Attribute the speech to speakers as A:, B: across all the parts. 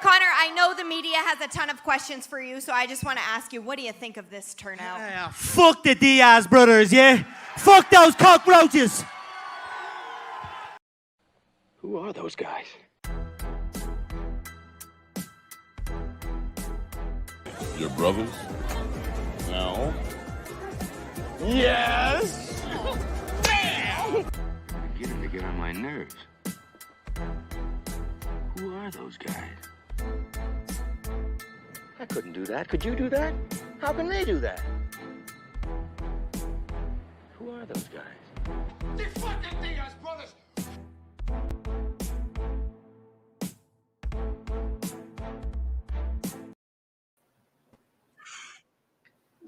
A: Connor, I know the media has a ton of questions for you, so I just want to ask you, what do you think of this turnout?
B: Yeah, fuck the Diaz brothers, yeah? Fuck those cockroaches!
C: Who are those guys?
D: Your brothers? No.
C: Yes! Beginning to get on my nerves. Who are those guys? I couldn't do that. Could you do that? How can they do that? Who are those guys?
E: The fucking Diaz brothers!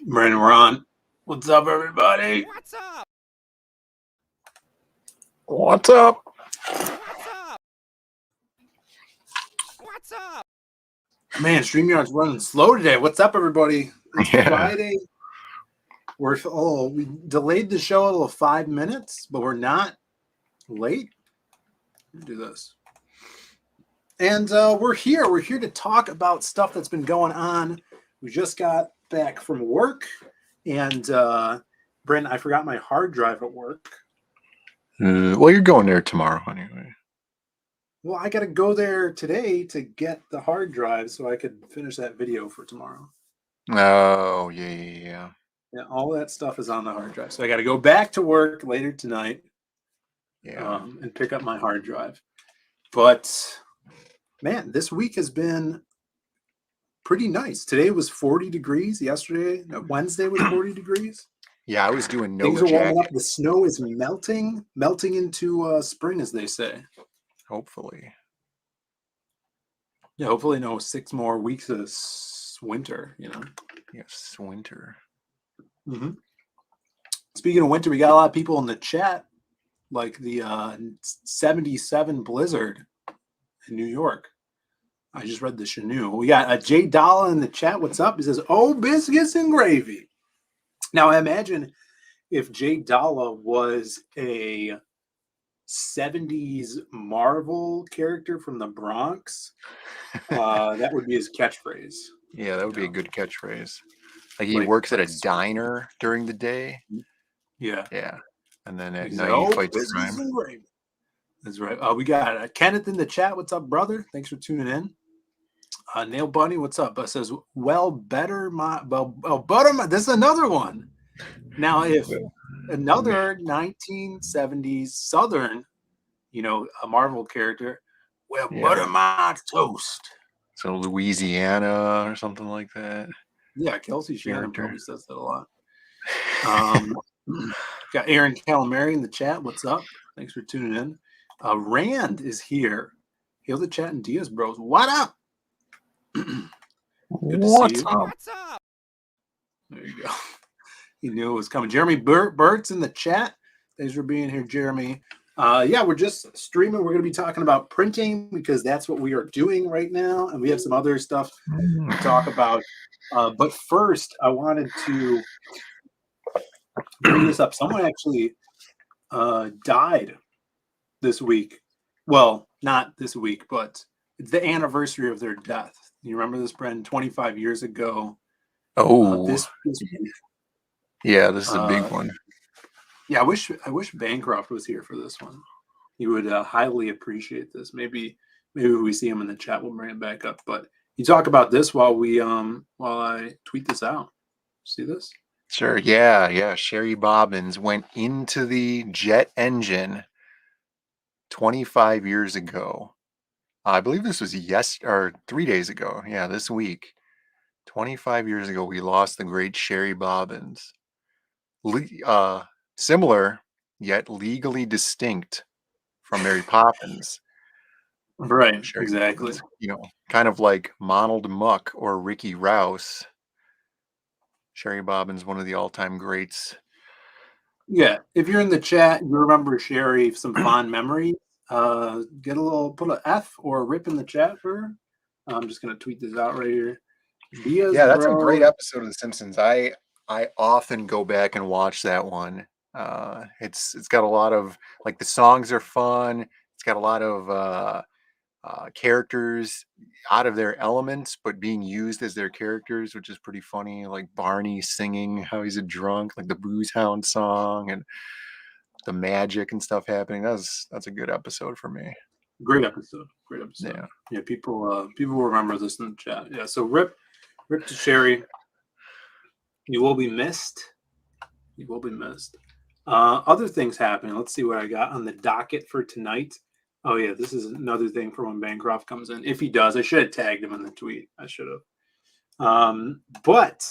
F: Brandon, we're on. What's up, everybody?
E: What's up?
F: What's up?
E: What's up? What's up?
F: Man, StreamYard's running slow today. What's up, everybody? It's Friday. We delayed the show a little 5 minutes, but we're not late. Let me do this. And we're here. We're here to talk about stuff that's been going on. We just got back from work, and Brent, I forgot my hard drive at work.
G: Well, you're going there tomorrow anyway.
F: Well, I got to go there today to get the hard drive so I could finish that video for tomorrow.
G: Oh, yeah.
F: Yeah, all that stuff is on the hard drive. So I got to go back to work later tonight, and pick up my hard drive. But, man, this week has been pretty nice. Today was 40 degrees. Wednesday was 40 degrees.
G: Yeah, I was doing no
F: Things are warming
G: jacket.
F: up. The snow is melting into spring, as they say.
G: Hopefully.
F: Yeah, hopefully no 6 more weeks of winter,
G: Yes, winter.
F: Mm-hmm. Speaking of winter, we got a lot of people in the chat, like the 77 blizzard in New York. I just read the Chinook. We got Jay Dalla in the chat. What's up? He says, "Oh, biscuits and gravy." Now, I imagine if Jay Dalla was a 70s Marvel character from the Bronx, that would be his catchphrase.
G: Yeah, that would be a good catchphrase. Like he works at a diner during the day.
F: Yeah.
G: Yeah. And then at
F: He's
G: night
F: like,
G: he fights
F: biscuits
G: crime.
F: and gravy. That's right. We got Kenneth in the chat. What's up, brother? Thanks for tuning in. Nail Bunny, what's up? Says, butter my. This is another one. Now, if another 1970s Southern, a Marvel character, butter my toast.
G: So Louisiana or something like that.
F: Yeah, Kelsey Shannon probably says that a lot. Got Aaron Calamari in the chat. What's up? Thanks for tuning in. Rand is here. Hail the chat and Diaz bros. What up? Good to see you.
E: What's up?
F: There you go. He knew it was coming. Jeremy Burt's in the chat. Thanks for being here, Jeremy. We're just streaming. We're going to be talking about printing because that's what we are doing right now. And we have some other stuff to talk about. But first, I wanted to bring this up. Someone actually died this week. Well, not this week, but it's the anniversary of their death. You remember this, Brendan? 25 years ago.
G: Oh,
F: this week.
G: Yeah, this is a big one.
F: Yeah, I wish Bancroft was here for this one. He would highly appreciate this. Maybe we see him in the chat, we'll bring it back up. But you talk about this while I tweet this out. See this?
G: Sure. Yeah. Sherry Bobbins went into the jet engine 25 years ago. I believe this was 3 days ago. Yeah, this week. 25 years ago, we lost the great Sherry Bobbins. Similar, yet legally distinct from Mary Poppins.
F: Right,
G: Sherry
F: exactly.
G: Bobbins, kind of like Monald Muck or Ricky Rouse. Sherry Bobbins, one of the all-time greats.
F: Yeah, if you're in the chat, you remember Sherry, some fond memories. Put an F or a rip in the chat for her. I'm just gonna tweet this out right here. Diaz,
G: yeah, that's a great episode of The Simpsons. I often go back and watch that one. It's got a lot of, like, the songs are fun. It's got a lot of characters out of their elements, but being used as their characters, which is pretty funny. Like Barney singing how he's a drunk, like the Booze Hound song, and the magic and stuff happening. That's a good episode for me.
F: Great episode. Great episode.
G: Yeah.
F: Yeah, people will remember this in the chat. Yeah, so rip to Sherry. You will be missed. You will be missed. Other things happening. Let's see what I got on the docket for tonight. Oh yeah, this is another thing for when Bancroft comes in. If he does, I should have tagged him in the tweet. I should have. But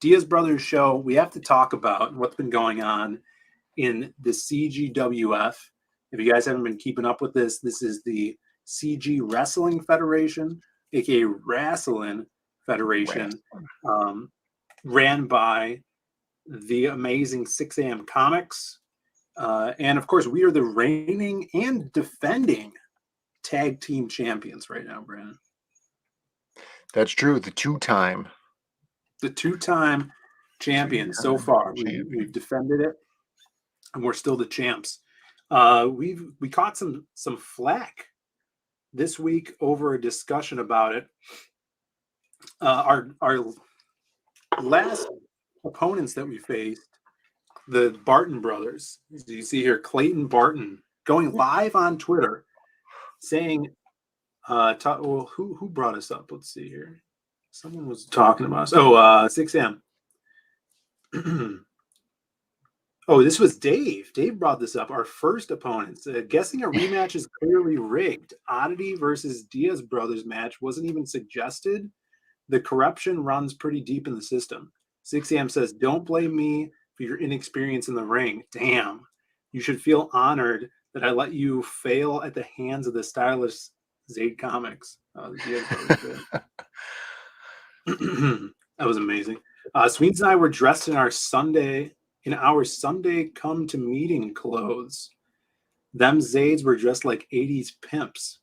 F: Diaz Brothers show, we have to talk about what's been going on in the CGWF. If you guys haven't been keeping up with this is the CG Wrestling Federation, aka Wrestling Federation, ran by the amazing 6 a.m. Comics. And of course, we are the reigning and defending tag team champions right now, Brandon.
G: That's true. The two-time
F: champions so far. We've defended it, and we're still the champs. We caught some flack this week over a discussion about it. Our last opponents that we faced, the Barton brothers. As you see here, Clayton Barton going live on Twitter saying, who brought us up? Let's see here. Someone was talking about us. 6M. Oh, this was Dave. Dave brought this up. Our first opponents. Guessing a rematch is clearly rigged. Oddity versus Diaz brothers match wasn't even suggested. The corruption runs pretty deep in the system. 6am says, don't blame me for your inexperience in the ring. Damn. You should feel honored that I let you fail at the hands of the stylish Zayd Comics. That was amazing. Sweens and I were dressed in our Sunday come to meeting clothes. Them Zayds were dressed like 80s pimps.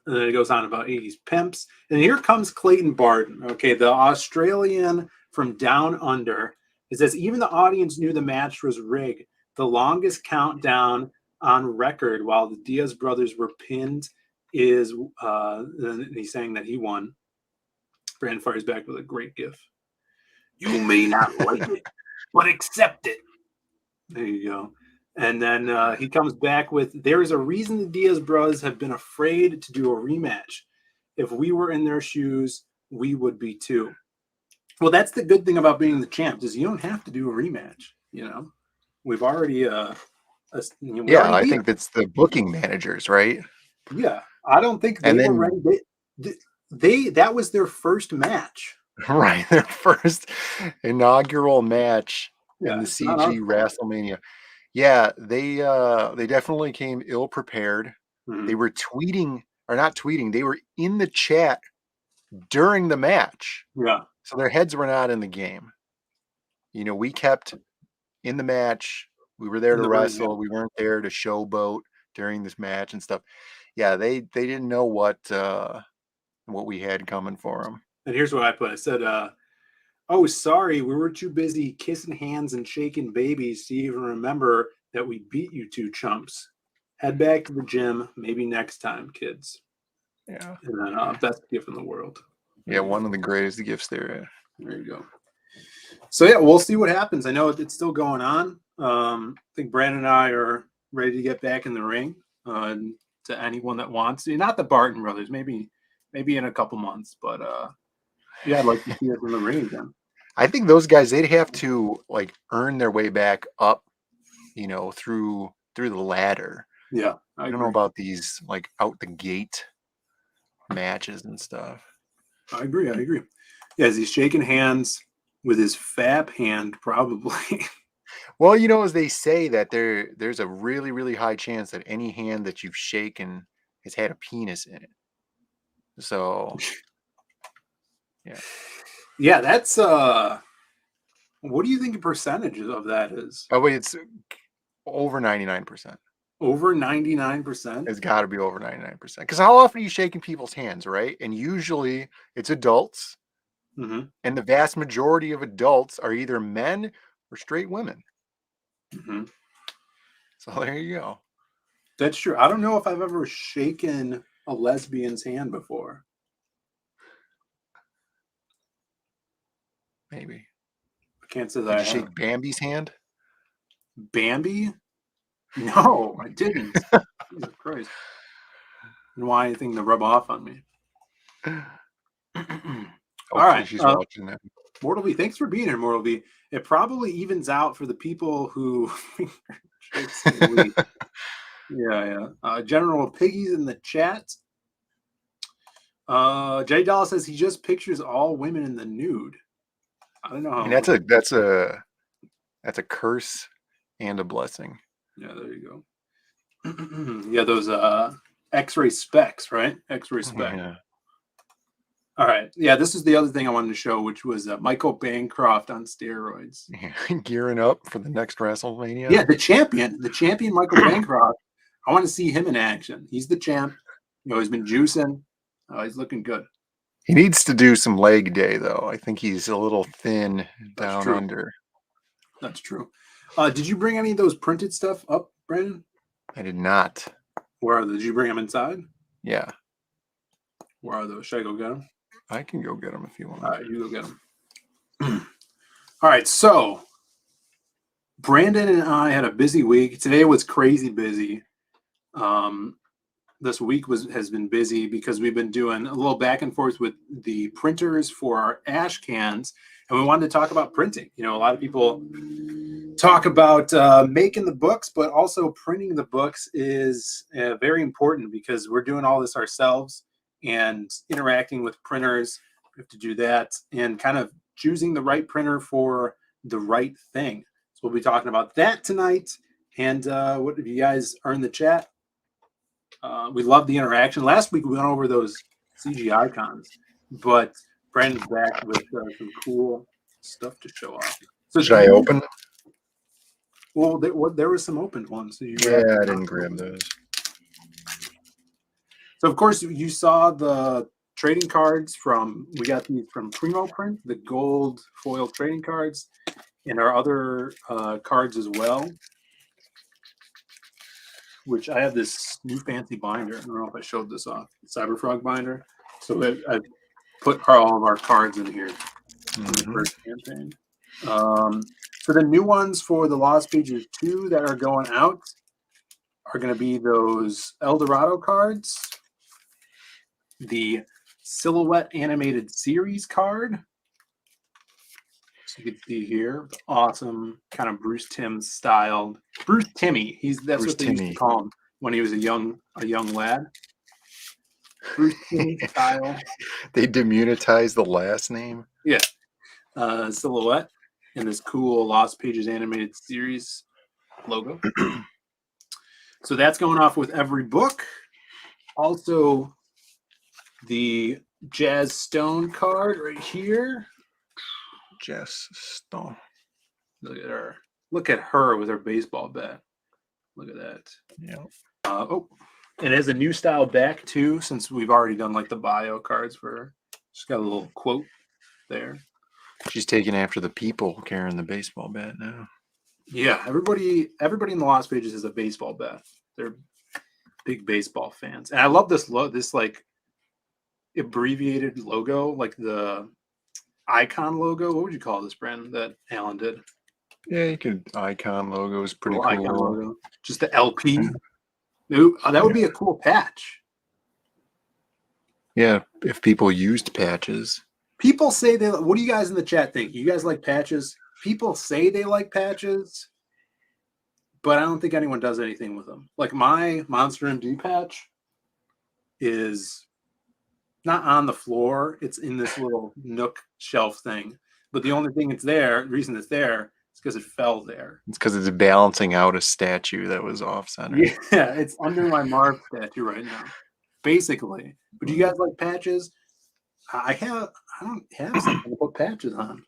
F: And then it goes on about 80s pimps. And here comes Clayton Barton, okay, the Australian from down under. It says, even the audience knew the match was rigged. The longest countdown on record while the Diaz brothers were pinned is, and he's saying that he won. Brandon fires back with a great gif. You may not like it, but accept it. There you go. And then he comes back with, there is a reason the Diaz brothers have been afraid to do a rematch. If we were in their shoes, we would be too. Well, that's the good thing about being the champs is you don't have to do a rematch. We've already
G: I think that's the booking managers, right?
F: Yeah, I don't think they were ready. That was their first match.
G: Right, their first inaugural match in the
F: it's not our
G: CG
F: fault.
G: WrestleMania. Yeah, they definitely came ill prepared.
F: Mhm.
G: They were not tweeting. They were in the chat during the match.
F: Yeah.
G: So their heads were not in the game. We kept in the match. We were there
F: In
G: to
F: the ring,
G: wrestle.
F: yeah.
G: We weren't there to showboat during this match and stuff. Yeah, they didn't know what we had coming for them.
F: And here's what I put. I said, oh, sorry, we were too busy kissing hands and shaking babies to even remember that we beat you two chumps. Head back to the gym. Maybe next time, kids.
G: Yeah.
F: And then best gift in the world.
G: Yeah, one of the greatest gifts there.
F: There you go. So, yeah, we'll see what happens. I know it's still going on. I think Brandon and I are ready to get back in the ring to anyone that wants to. Not the Barton brothers, maybe in a couple months. But, yeah, I'd like to see us in the ring again.
G: I think those guys, they'd have to earn their way back up, through the ladder.
F: Yeah,
G: I don't know about these out the gate matches and stuff.
F: I agree. Yeah, he's shaking hands with his fab hand, probably.
G: Well, as they say that there's a really, really high chance that any hand that you've shaken has had a penis in it. So, yeah.
F: Yeah, that's what do you think the percentage of that is?
G: Oh wait, it's over 99%.
F: Over 99%?
G: It's got to be over 99%. Because how often are you shaking people's hands, right? And usually it's adults.
F: Mm-hmm.
G: And the vast majority of adults are either men or straight women.
F: Mm-hmm.
G: So there you go.
F: That's true. I don't know if I've ever shaken a lesbian's hand before.
G: Maybe.
F: I can't say that
G: Did
F: I
G: you shake
F: have.
G: Bambi's hand?
F: Bambi? No, I didn't. Jesus Christ. I didn't want anything to rub off on me. All
G: Hopefully
F: right.
G: she's watching that.
F: Mortal V, thanks for being here, Mortal V. It probably evens out for the people who shakes the weed. Yeah. General Piggy's in the chat. Jay Dollar says he just pictures all women in the nude. I don't know how.
G: I mean, that's a curse and a blessing.
F: Yeah, there you go. Yeah, those X-ray specs, right? X-ray spec.
G: Yeah.
F: All right. Yeah, this is the other thing I wanted to show, which was Michael Bancroft on steroids.
G: Gearing up for the next WrestleMania.
F: Yeah, the champion Michael Bancroft. I want to see him in action. He's the champ. He's been juicing. He's looking good.
G: He needs to do some leg day, though. I think he's a little thin down
F: true.
G: under.
F: That's true. Did you bring any of those printed stuff up, Brandon?
G: I did not.
F: Where are they? Did you bring them inside?
G: Yeah.
F: Where are those? Should I go get them?
G: I can go get them if you want.
F: All right, you go get them. All right, so Brandon and I had a busy week. Today was crazy busy. This week has been busy because we've been doing a little back and forth with the printers for our ash cans, and we wanted to talk about printing. A lot of people talk about making the books, but also printing the books is very important because we're doing all this ourselves and interacting with printers. We have to do that and kind of choosing the right printer for the right thing. So we'll be talking about that tonight. And what have you guys are in the chat? We love the interaction. Last week we went over those CG icons, but Brandon's back with some cool stuff to show off. So
G: should I open?
F: Well, there were some opened ones. So
G: I didn't grab those.
F: So, of course, you saw the trading cards we got these from Primo Print, the gold foil trading cards, and our other cards as well, which I have this new fancy binder. I don't know if I showed this off, Cyberfrog binder. So I put all of our cards in here in the first campaign. So the new ones for the Lost Pages 2 that are going out are going to be those Eldorado cards, the Silhouette Animated Series card. So you can see here, awesome kind of Bruce Timm styled. Bruce Timmy. That's
G: Bruce
F: what they used
G: Timmy.
F: to call him when he was a young lad. Bruce Timmy style.
G: They demonetized the last name.
F: Yeah. Silhouette in this cool Lost Pages Animated Series logo. So that's going off with every book. Also, the Jazz Stone card right here.
G: Jess Stone.
F: Look at her. Look at her with her baseball bat. Look at that.
G: Yeah.
F: It has a new style back too, since we've already done like the bio cards for her. She's got a little quote there.
G: She's taking after the people carrying the baseball bat now.
F: Yeah, everybody in the Lost Pages has a baseball bat. They're big baseball fans, and I love this this like abbreviated logo, like the icon logo. What would you call this, Brandon, that Alan did?
G: Yeah, you could. Icon logo is pretty
F: Little
G: cool.
F: icon logo. Just the LP. Ooh, that would be a cool patch.
G: Yeah, if people used patches.
F: People say they. What do you guys in the chat think? You guys like patches? People say they like patches, but I don't think anyone does anything with them. Like my Monster MD patch is not on the floor. It's in this little nook shelf thing. But the only thing the reason it's there is because it fell there.
G: It's because it's balancing out a statue that was off center.
F: Yeah, it's under my Marv statue right now, basically. But do you guys like patches? I don't have something to put patches on.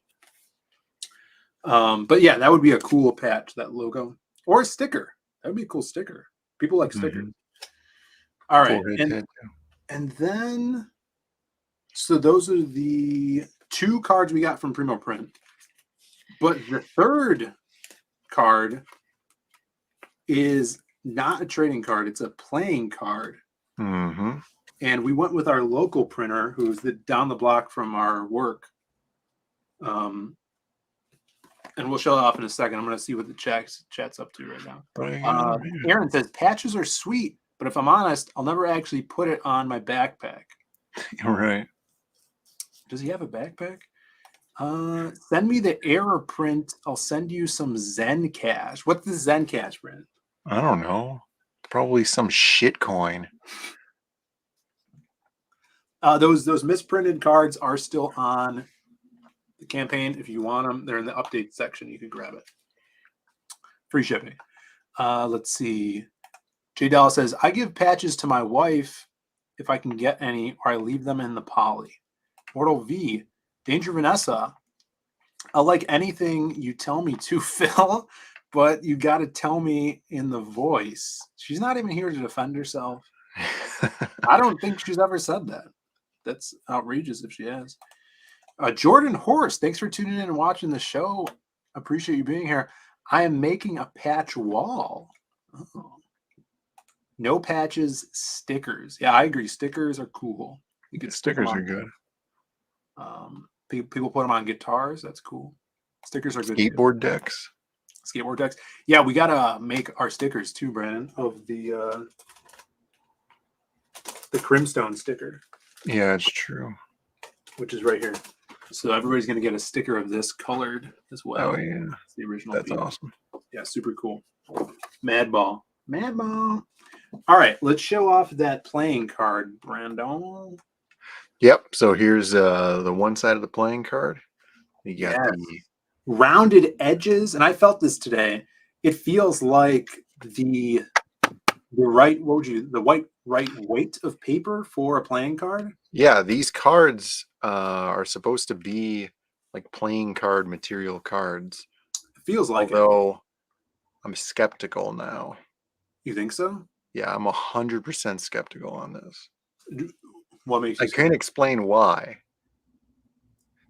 F: But yeah, that would be a cool patch, that logo. Or a sticker. That would be a cool sticker. People like stickers. All right. And then, so those are the 2 cards we got from Primo Print. But the third card is not a trading card. It's a playing card.
G: Mm-hmm.
F: And we went with our local printer, who's down the block from our work. And we'll show it off in a second. I'm going to see what the chat's up to right now. Aaron says, patches are sweet, but if I'm honest, I'll never actually put it on my backpack.
G: Right.
F: Does he have a backpack? Send me the error print. I'll send you some Zen Cash. What's the Zen Cash, Brandon?
G: I don't know. Probably some shit coin.
F: Those misprinted cards are still on the campaign. If you want them, they're in the update section. You can grab it. Free shipping. Let's see. J. Dallas says, I give patches to my wife if I can get any, or I leave them in the poly. Mortal V. Danger Vanessa. I'll like anything you tell me to, Phil, but you got to tell me in the voice. She's not even here to defend herself. I don't think she's ever said that. That's outrageous if she has. Jordan Horst, thanks for tuning in and watching the show. Appreciate you being here. I am making a patch wall. Oh. No patches, stickers. Yeah, I agree. Stickers are cool. You can
G: Stickers are good.
F: People put them on guitars. That's cool. Stickers are good.
G: Skateboard decks.
F: Skateboard decks. Yeah, we gotta make our stickers too, Brandon, of the Crimstone sticker.
G: Yeah, it's true.
F: Which is right here. So everybody's gonna get a sticker of this colored as well.
G: Oh yeah,
F: it's the original.
G: That's awesome.
F: Yeah, super cool. Madball. All right, let's show off that playing card, Brandon.
G: Yep. So here's the one side of the playing card. You got the
F: rounded edges, and I felt this today. It feels like the right weight of paper for a playing card.
G: Yeah, these cards are supposed to be like playing card material cards.
F: It feels like
G: Although I'm skeptical now.
F: You think so?
G: Yeah, I'm 100% skeptical on this.
F: What makes you
G: I can't explain why.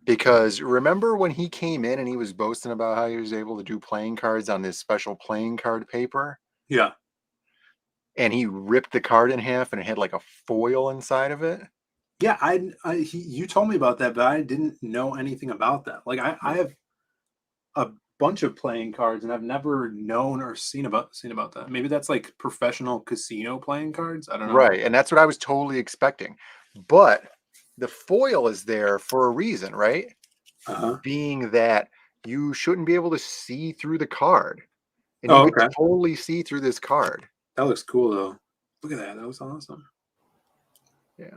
G: Because remember when he came in and he was boasting about how he was able to do playing cards on this special playing card paper?
F: Yeah.
G: And he ripped the card in half and it had like a foil inside of it?
F: Yeah, you told me about that, but I didn't know anything about that. Like I have a bunch of playing cards and I've never known or seen about that. Maybe that's like professional casino playing cards. I don't know.
G: Right, and that's what I was totally expecting. But the foil is there for a reason, right? Being that you shouldn't be able to see through the card. And you can totally see through this card.
F: That looks cool though. Look at that. That was awesome.
G: Yeah.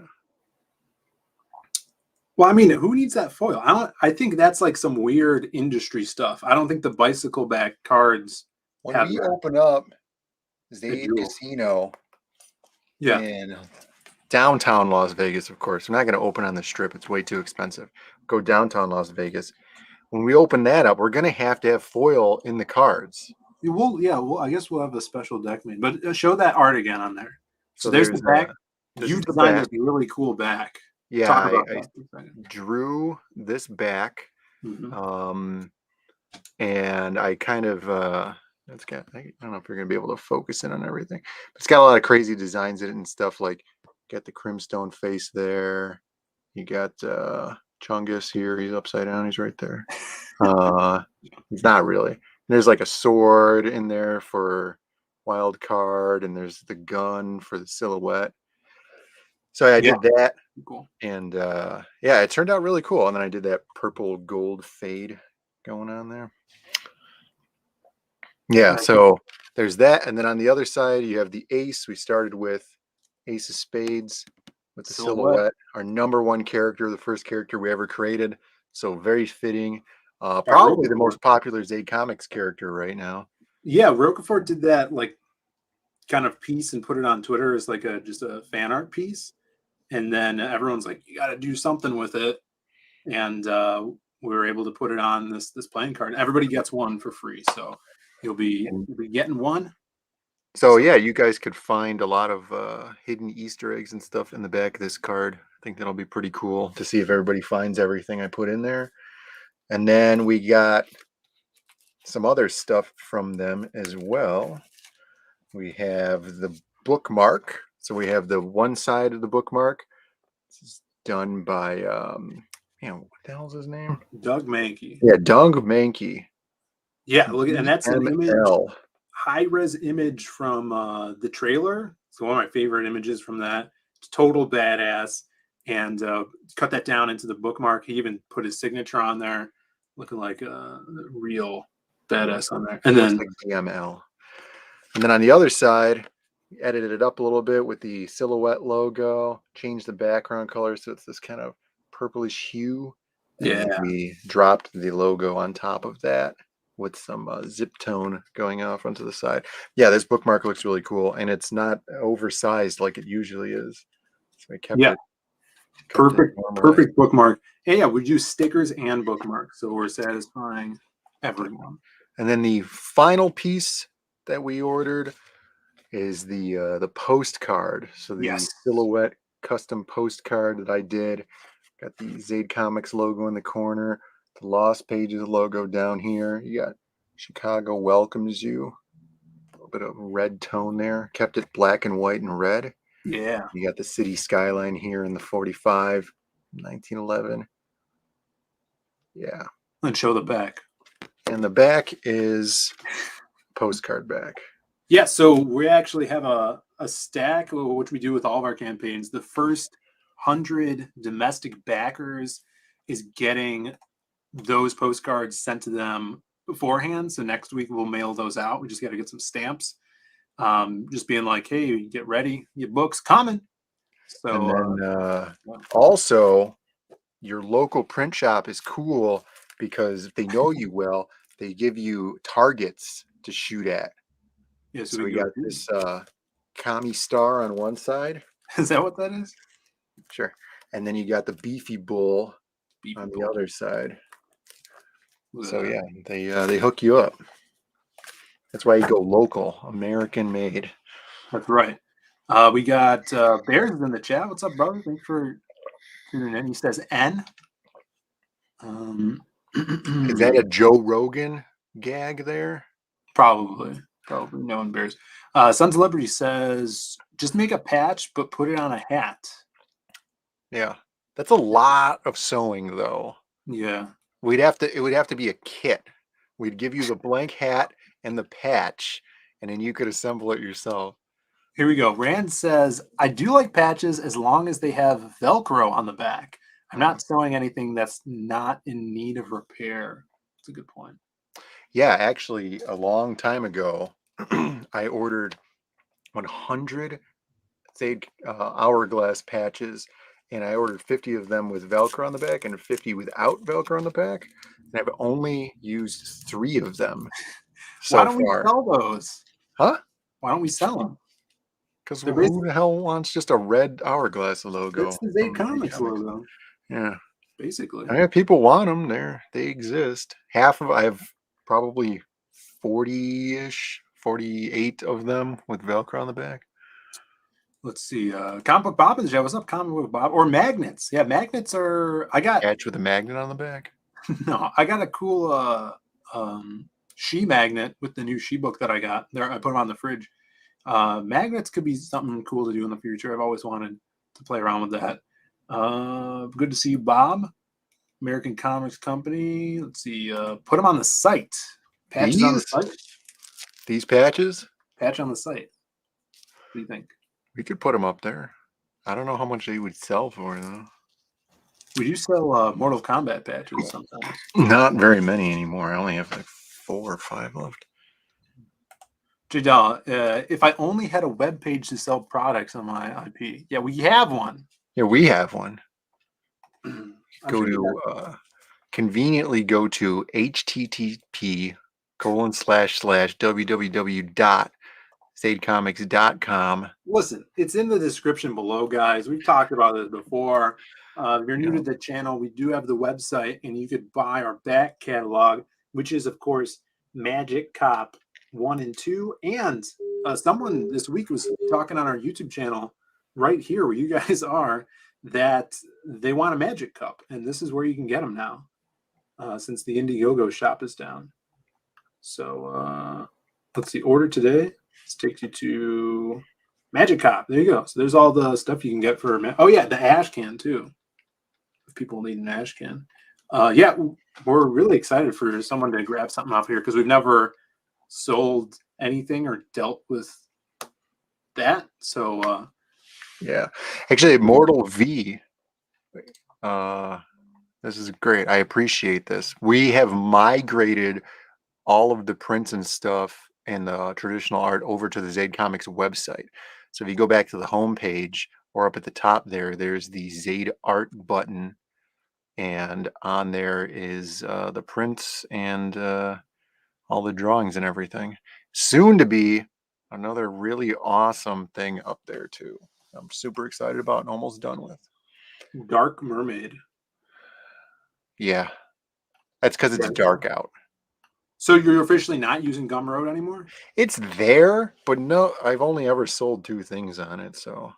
F: Well, I mean, who needs that foil? I think that's like some weird industry stuff. I don't think the bicycle back cards
G: when we open up Zade Casino in downtown Las Vegas, of course. We're not going to open on the strip. It's way too expensive. Go downtown Las Vegas. When we open that up, we're going to have foil in the cards.
F: Well, I guess we'll have a special deck made. But show that art again on there. So there's the back. You designed this really cool back.
G: Yeah, I drew this back. And I kind of I don't know if you're going to be able to focus in on everything. But it's got a lot of crazy designs in it and stuff, like got the Crimstone face there. You got Chungus here. He's upside down. He's right there. He's not really. There's like a sword in there for wild card, and there's the gun for the silhouette. So I did that.
F: Cool.
G: And it turned out really cool. And then I did that purple gold fade going on there. Yeah, so there's that. And then on the other side, you have the ace. We started with Ace of Spades with the silhouette. Our number one character, the first character we ever created. So very fitting. Probably the most popular Zade Comics character right now.
F: Yeah, Rocafort did that like kind of piece and put it on Twitter as like just a fan art piece. And then everyone's like, you got to do something with it. And we were able to put it on this playing card. Everybody gets one for free. So you'll be getting one.
G: So yeah, you guys could find a lot of hidden Easter eggs and stuff in the back of this card. I think that'll be pretty cool to see if everybody finds everything I put in there. And then we got some other stuff from them as well. We have the bookmark. So we have the one side of the bookmark. This is done by man, what the hell's his name?
F: Doug Mankey.
G: Yeah, Doug Mankey.
F: Yeah, look at, and that's an image,
G: DML.
F: high res image from the trailer. It's one of my favorite images from that. It's total badass. And cut that down into the bookmark. He even put his signature on there, looking like a real badass on there. And
G: Looks
F: then
G: like DML. And then on the other side, we edited it up a little bit with the silhouette logo, changed the background color so it's this kind of purplish hue. And then
F: yeah,
G: we dropped the logo on top of that with some zip tone going off onto the side. Yeah, this bookmark looks really cool, and it's not oversized like it usually is. So I kept
F: yeah,
G: it
F: perfect,
G: normal.
F: perfect bookmark. And yeah, we use stickers and bookmarks, so we're satisfying everyone.
G: And then the final piece that we ordered is the postcard. So the
F: Yes.
G: silhouette custom postcard that I did. Got the Zaid Comics logo in the corner, the Lost Pages logo down here. You got Chicago welcomes you. A little bit of red tone there. Kept it black and white and red.
F: Yeah.
G: You got the city skyline here in the 45, 1911. Yeah.
F: And show the back.
G: And the back is postcard back.
F: Yeah, so we actually have a stack, which we do with all of our campaigns. The first 100 domestic backers is getting those postcards sent to them beforehand. So next week we'll mail those out. We just got to get some stamps. Just being like, hey, get ready, your book's coming. So
G: And then also, your local print shop is cool because if they know you well, they give you targets to shoot at.
F: yeah,
G: So we got this commie star on one side.
F: Is that what that is?
G: Sure. And then you got the beefy bull
F: Beefy
G: on the
F: bull.
G: other side. So
F: Uh,
G: yeah, they hook you up. That's why you go local, American made.
F: That's right. We got Bears in the chat. What's up, brother? Thanks for tuning in. He says N.
G: Is that a Joe Rogan gag there?
F: Probably knowing Bears. Sons of Liberty says just make a patch, but put it on a hat.
G: Yeah. That's a lot of sewing though.
F: Yeah.
G: It would have to be a kit. We'd give you the blank hat and the patch, and then you could assemble it yourself.
F: Here we go. Rand says, I do like patches as long as they have Velcro on the back. I'm not sewing anything that's not in need of repair. That's a good point.
G: Yeah, actually, a long time ago, I ordered 100 Zaid hourglass patches, and I ordered 50 of them with Velcro on the back and 50 without Velcro on the back. And I've only used 3 of them so
F: Why don't we
G: far.
F: sell those?
G: Huh?
F: Why don't we sell them?
G: Because
F: They're
G: who the hell wants just a red hourglass logo?
F: It's the Zaid
G: from
F: Comics logo,
G: Yeah.
F: basically.
G: I have people want them. They exist. I have probably 40-ish, 48 of them with Velcro on the back.
F: Let's see. Comic Book Bob in the chat. What's up, Comic Book Bob? Or magnets. Yeah, magnets are. I got
G: Patch with a magnet on the back.
F: no. I got a cool she magnet with the new she book that I got. There, I put them on the fridge. Magnets could be something cool to do in the future. I've always wanted to play around with that. Good to see you, Bob. American Comics Company. Let's see. Put them on the site. Patches on the site.
G: These patches?
F: Patch on the site. What do you think?
G: We could put them up there. I don't know how much they would sell for, though.
F: We do sell Mortal Kombat patches sometimes.
G: Not very many anymore. I only have like 4 or 5 left.
F: Jadal, if I only had a web page to sell products on my IP. Yeah, we have one.
G: Yeah, we have one.
F: I'm
G: Conveniently go to http://www.zaidcomics.com.
F: Listen, it's in the description below, guys. We've talked about this before. If you're new to the channel, we do have the website, and you could buy our back catalog, which is, of course, Magic Cop 1 and 2. And someone this week was talking on our YouTube channel right here where you guys are that they want a Magic Cup, and this is where you can get them now since the Indiegogo shop is down. So let's see, order today. This takes you to Magic Cop. There you go. So there's all the stuff you can get for. Oh yeah, the ash can too. If people need an ash can, yeah, we're really excited for someone to grab something off here because we've never sold anything or dealt with that. So
G: Yeah. Actually, Mortal V. This is great. I appreciate this. We have migrated all of the prints and stuff and the traditional art over to the Zaid Comics website. So if you go back to the home page or up at the top there, there's the Zaid art button. And on there is the prints and all the drawings and everything. Soon to be another really awesome thing up there too. I'm super excited about and almost done with.
F: Dark Mermaid.
G: Yeah. That's because it's
F: Yeah.
G: dark out.
F: So you're officially not using Gumroad anymore?
G: It's there, but no, I've only ever sold 2 things on it. So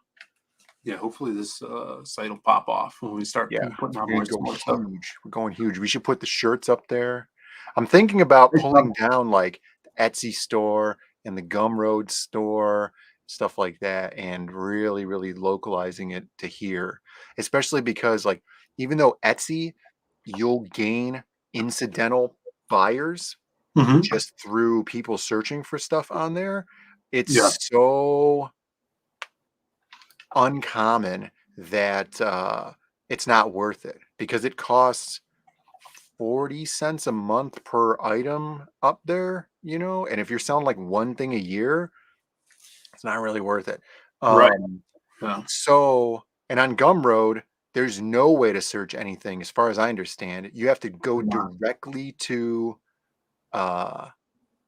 F: Yeah, hopefully this site will pop off when we start
G: yeah,
F: putting out
G: we're
F: more
G: going
F: stuff.
G: huge. We're going huge. We should put the shirts up there. I'm thinking about pulling down like the Etsy store and the Gumroad store, stuff like that, and really, really localizing it to here. Especially because like even though Etsy, you'll gain incidental buyers
F: Mhm.
G: just through people searching for stuff on there. It's
F: Yeah.
G: so uncommon that it's not worth it because it costs 40 cents a month per item up there, you know, and if you're selling like one thing a year, it's not really worth it.
F: Right. Yeah.
G: So, and on Gumroad, there's no way to search anything as far as I understand. You have to go directly to uh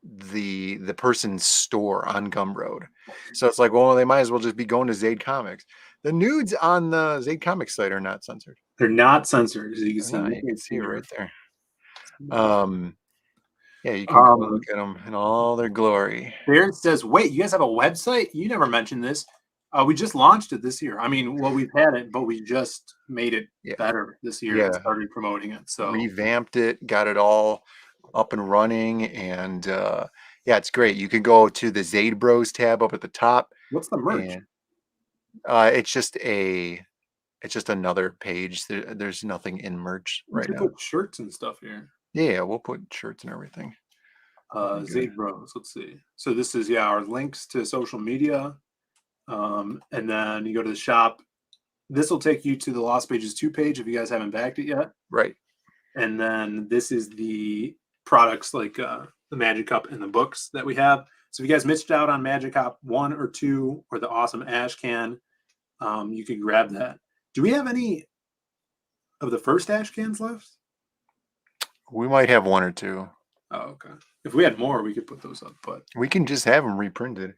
G: the person's store on Gumroad. So it's like, well, they might as well just be going to Zaid Comics. The nudes on the Zaid Comics site are not censored.
F: They're not censored, as you can see.
G: No, you can see it right there. Yeah, you can go look at them in all their glory.
F: Baird says, wait, you guys have a website? You never mentioned this. We just launched it this year. I mean, well, we've had it, but we just made it better this year and
G: Yeah.
F: started promoting it. So
G: Revamped it, got it all up and running, and yeah, it's great. You can go to the Zaid Bros tab up at the top.
F: what's the merch?
G: And it's just another page. There's nothing in merch
F: We
G: right
F: should
G: now.
F: put shirts and stuff here.
G: Yeah, we'll put shirts and everything.
F: Zaid Bros. Let's see. So this is our links to social media. And then you go to the shop. This will take you to the Lost Pages 2 page if you guys haven't backed it yet.
G: Right.
F: And then this is the products like the Magic Cup and the books that we have. So if you guys missed out on Magic Cup 1 or 2 or the awesome ash can, you can grab that. Do we have any of the first ash cans left?
G: We might have 1 or 2.
F: Oh, okay. If we had more, we could put those up, but
G: We can just have them reprinted.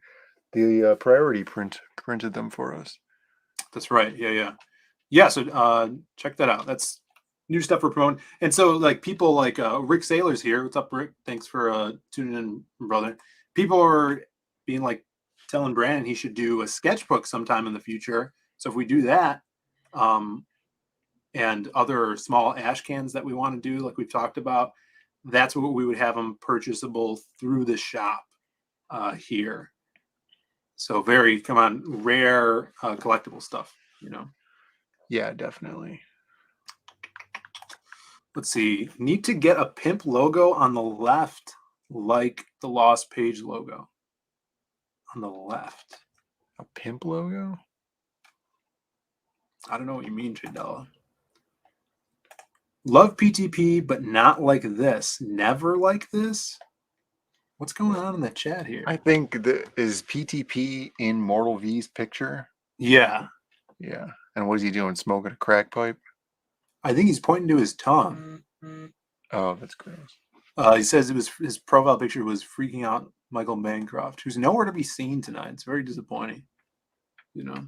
G: The priority printed them for us.
F: that's right. Yeah. So check that out. That's new stuff we're promoting. And so like people like Rick Saylor's here. What's up, Rick? Thanks for tuning in, brother. People are being like telling Brandon he should do a sketchbook sometime in the future. So if we do that, and other small ash cans that we want to do, like we've talked about, that's what we would have them purchasable through the shop here. So very, rare collectible stuff, you know.
G: Yeah, definitely.
F: Let's see. Need to get a pimp logo on the left, like the Lost Page logo. On the left.
G: A pimp logo?
F: I don't know what you mean, Jadella. Love PTP, but not like this. Never like this. What's going on in the chat here?
G: I think is PTP in Mortal V's picture?
F: Yeah.
G: Yeah. And what is he doing? Smoking a crack pipe?
F: I think he's pointing to his tongue.
G: Oh, that's gross.
F: He says it was his profile picture was freaking out Michael Bancroft, who's nowhere to be seen tonight. It's very disappointing. You know,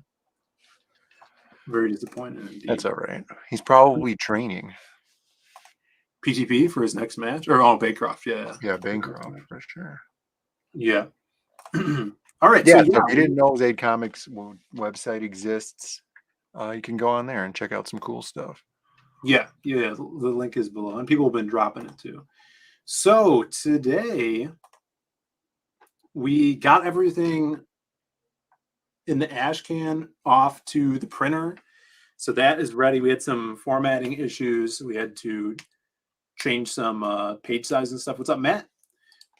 F: very disappointing indeed.
G: That's all right. He's probably training.
F: PTP for his next match, or Bancroft, yeah.
G: Yeah, Bancroft for sure.
F: Yeah. All right.
G: Yeah,
F: So,
G: so if you didn't know Zaid Comics website exists, you can go on there and check out some cool stuff.
F: Yeah. The link is below, and people have been dropping it too. So today we got everything in the ash can off to the printer. So that is ready. We had some formatting issues. We had to change some page size and stuff. What's up, Matt?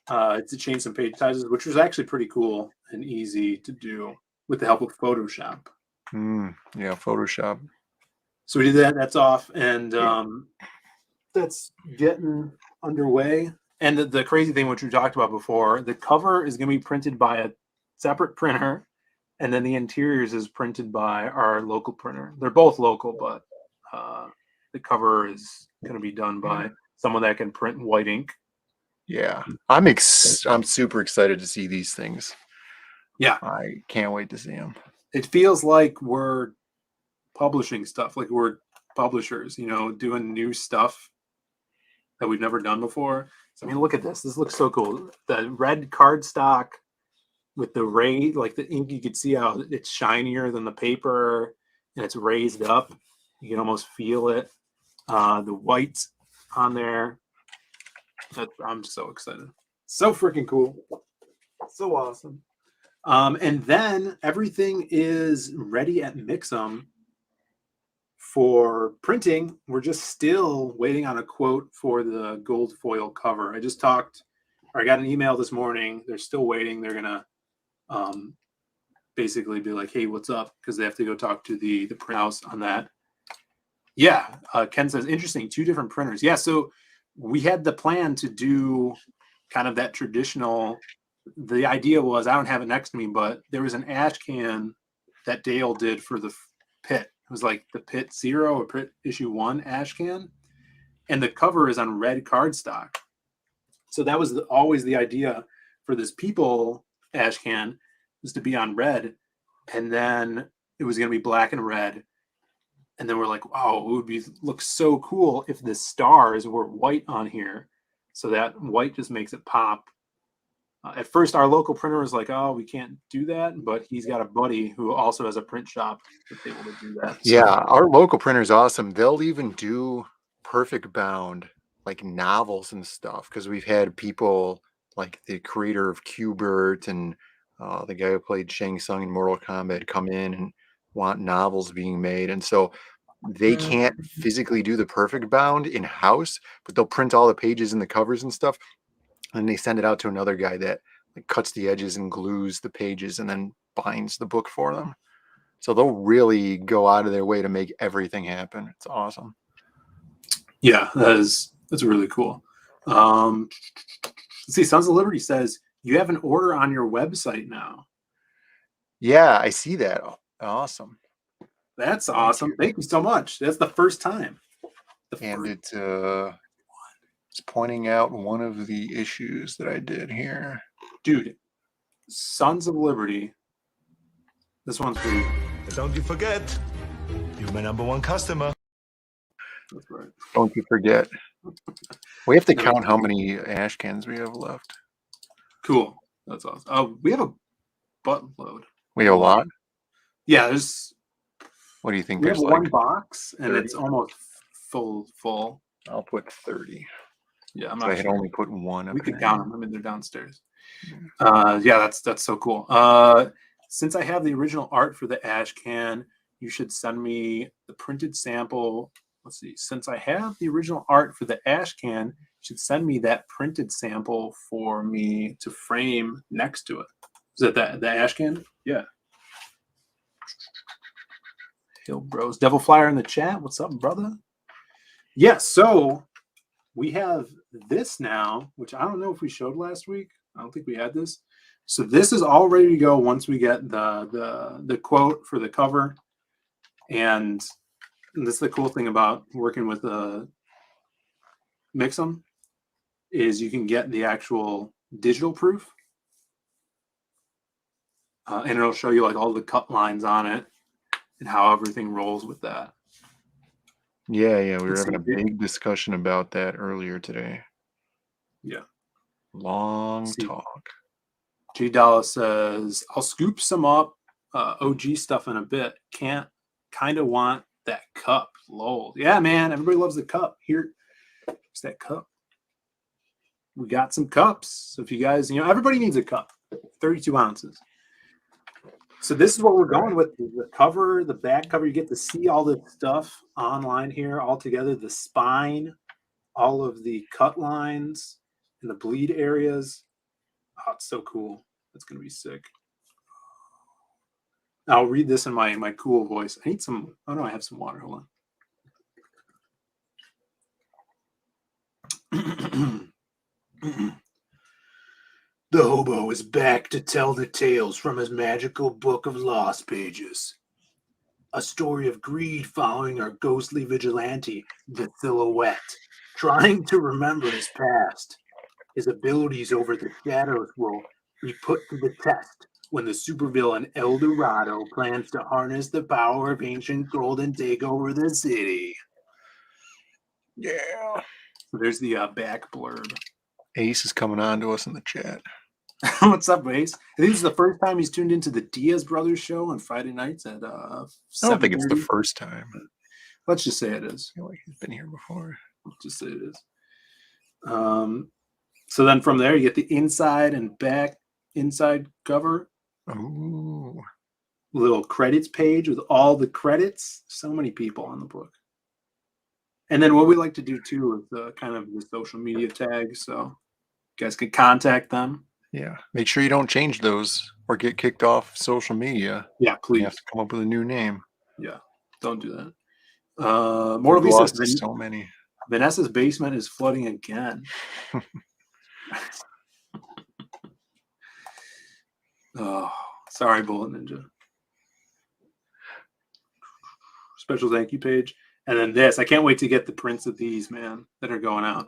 F: To change some page sizes, which was actually pretty cool and easy to do with the help of Photoshop.
G: Yeah, Photoshop.
F: So we did that. That's off, and that's getting underway. And the crazy thing, which we talked about before, the cover is going to be printed by a separate printer, and then the interiors is printed by our local printer. They're both local, but the cover is going to be done by someone that can print white ink.
G: Yeah, I'm super excited to see these things.
F: Yeah,
G: I can't wait to see them.
F: it feels like we're publishing stuff, like we're publishers, doing new stuff that we've never done before. So I mean, look at this. This looks so cool. The red cardstock with the like the ink, you could see how it's shinier than the paper, and it's raised up. You can almost feel it. The white on there. I'm so excited. So freaking cool. So awesome. And then everything is ready at Mix'em for printing. We're just still waiting on a quote for the gold foil cover. I got an email this morning. They're still waiting. They're gonna basically be like, hey, what's up? Because they have to go talk to the print house on that. Yeah, Ken says, interesting, 2 different printers. Yeah, so we had the plan to do kind of that traditional. The idea was, I don't have it next to me, but there was an ash can that Dale did for the Pit. It was like the Pit 0 or Pit issue 1 ash can, and the cover is on red cardstock. So that was always the idea for this People ash can, was to be on red, and then it was going to be black and red. And then we're like, wow, it would look so cool if the stars were white on here. So that white just makes it pop. At first, our local printer was like, oh, we can't do that. But he's got a buddy who also has a print shop that's able to do that. So,
G: Yeah, our local printer is awesome. They'll even do perfect bound, like novels and stuff, because we've had people like the creator of Qbert and the guy who played Shang Tsung in Mortal Kombat come in and want novels being made. And so they can't physically do the perfect bound in house, but they'll print all the pages and the covers and stuff. And they send it out to another guy that like cuts the edges and glues the pages and then binds the book for them. So they'll really go out of their way to make everything happen. It's awesome.
F: yeah, that's really cool. Let's see, Sons of Liberty says you have an order on your website now.
G: Yeah, I see that. Awesome.
F: That's awesome. Thank you so much. That's the first time.
G: And it's pointing out one of the issues that I did here.
F: Dude, Sons of Liberty. This one's for you.
H: Don't you forget, you're my number 1 customer.
F: That's right.
G: Don't you forget. We have to count how many ash cans we have left.
F: Cool. That's awesome. We have a buttload.
G: We have a lot?
F: Yeah, there's.
G: What do you think?
F: We have
G: There's
F: one
G: like
F: box, and
G: 30?
F: it's almost full.
G: I'll put 30.
F: Yeah, I'm
G: So
F: not
G: I had
F: sure.
G: only put one.
F: We
G: up
F: could
G: there.
F: count them. I mean, they're downstairs. Yeah, that's so cool. Since I have the original art for the ash can, you should send me the printed sample. Let's see. Since I have the original art for the ash can, you should send me that printed sample for me to frame next to it. Is that the ash can? Yeah. Hill Bros. Devil Flyer in the chat. What's up, brother? Yeah, so we have this now, which I don't know if we showed last week. I don't think we had this. So this is all ready to go once we get the quote for the cover. And this is the cool thing about working with Mix'em is you can get the actual digital proof. And it'll show you like all the cut lines on it and how everything rolls with that.
G: Yeah, we were having a big discussion about that earlier today.
F: Yeah.
G: Long talk.
F: G Dallas says, I'll scoop some up OG stuff in a bit. Kind of want that cup. Lol. Yeah, man. Everybody loves the cup. Here's that cup. We got some cups. So if you guys, everybody needs a cup. 32 ounces. So this is what we're going with. The cover, the back cover. You get to see all this stuff online here all together. The spine, all of the cut lines and the bleed areas. Oh, it's so cool. That's going to be sick. I'll read this in my cool voice. I need some. Oh no, I have some water. Hold on. The hobo is back to tell the tales from his magical book of lost pages. A story of greed following our ghostly vigilante, the Silhouette, trying to remember his past. His abilities over the shadows will be put to the test when the supervillain El Dorado plans to harness the power of ancient gold and take over the city.
G: Yeah.
F: So there's the back blurb.
G: Ace is coming on to us in the chat.
F: What's up, Ace? I think this is the first time he's tuned into the Diaz Brothers show on Friday nights at
G: I don't think it's the
F: 7:30.
G: first time.
F: Let's just say it is.
G: I feel like he's been here before.
F: Let's just say it is. So then from there, you get the inside and back inside cover.
G: Ooh.
F: Little credits page with all the credits. So many people on the book. And then what we like to do too is kind of the social media tags. So you guys can contact them.
G: Yeah. Make sure you don't change those or get kicked off social media.
F: Yeah,
G: You
F: please.
G: have to come up with a new name.
F: Yeah, don't do that. Mortal
G: We've lost
F: says
G: so many.
F: Vanessa's basement is flooding again. Oh, sorry, Bullet Ninja. Special thank you page. And then this. I can't wait to get the prints of these, man, that are going out.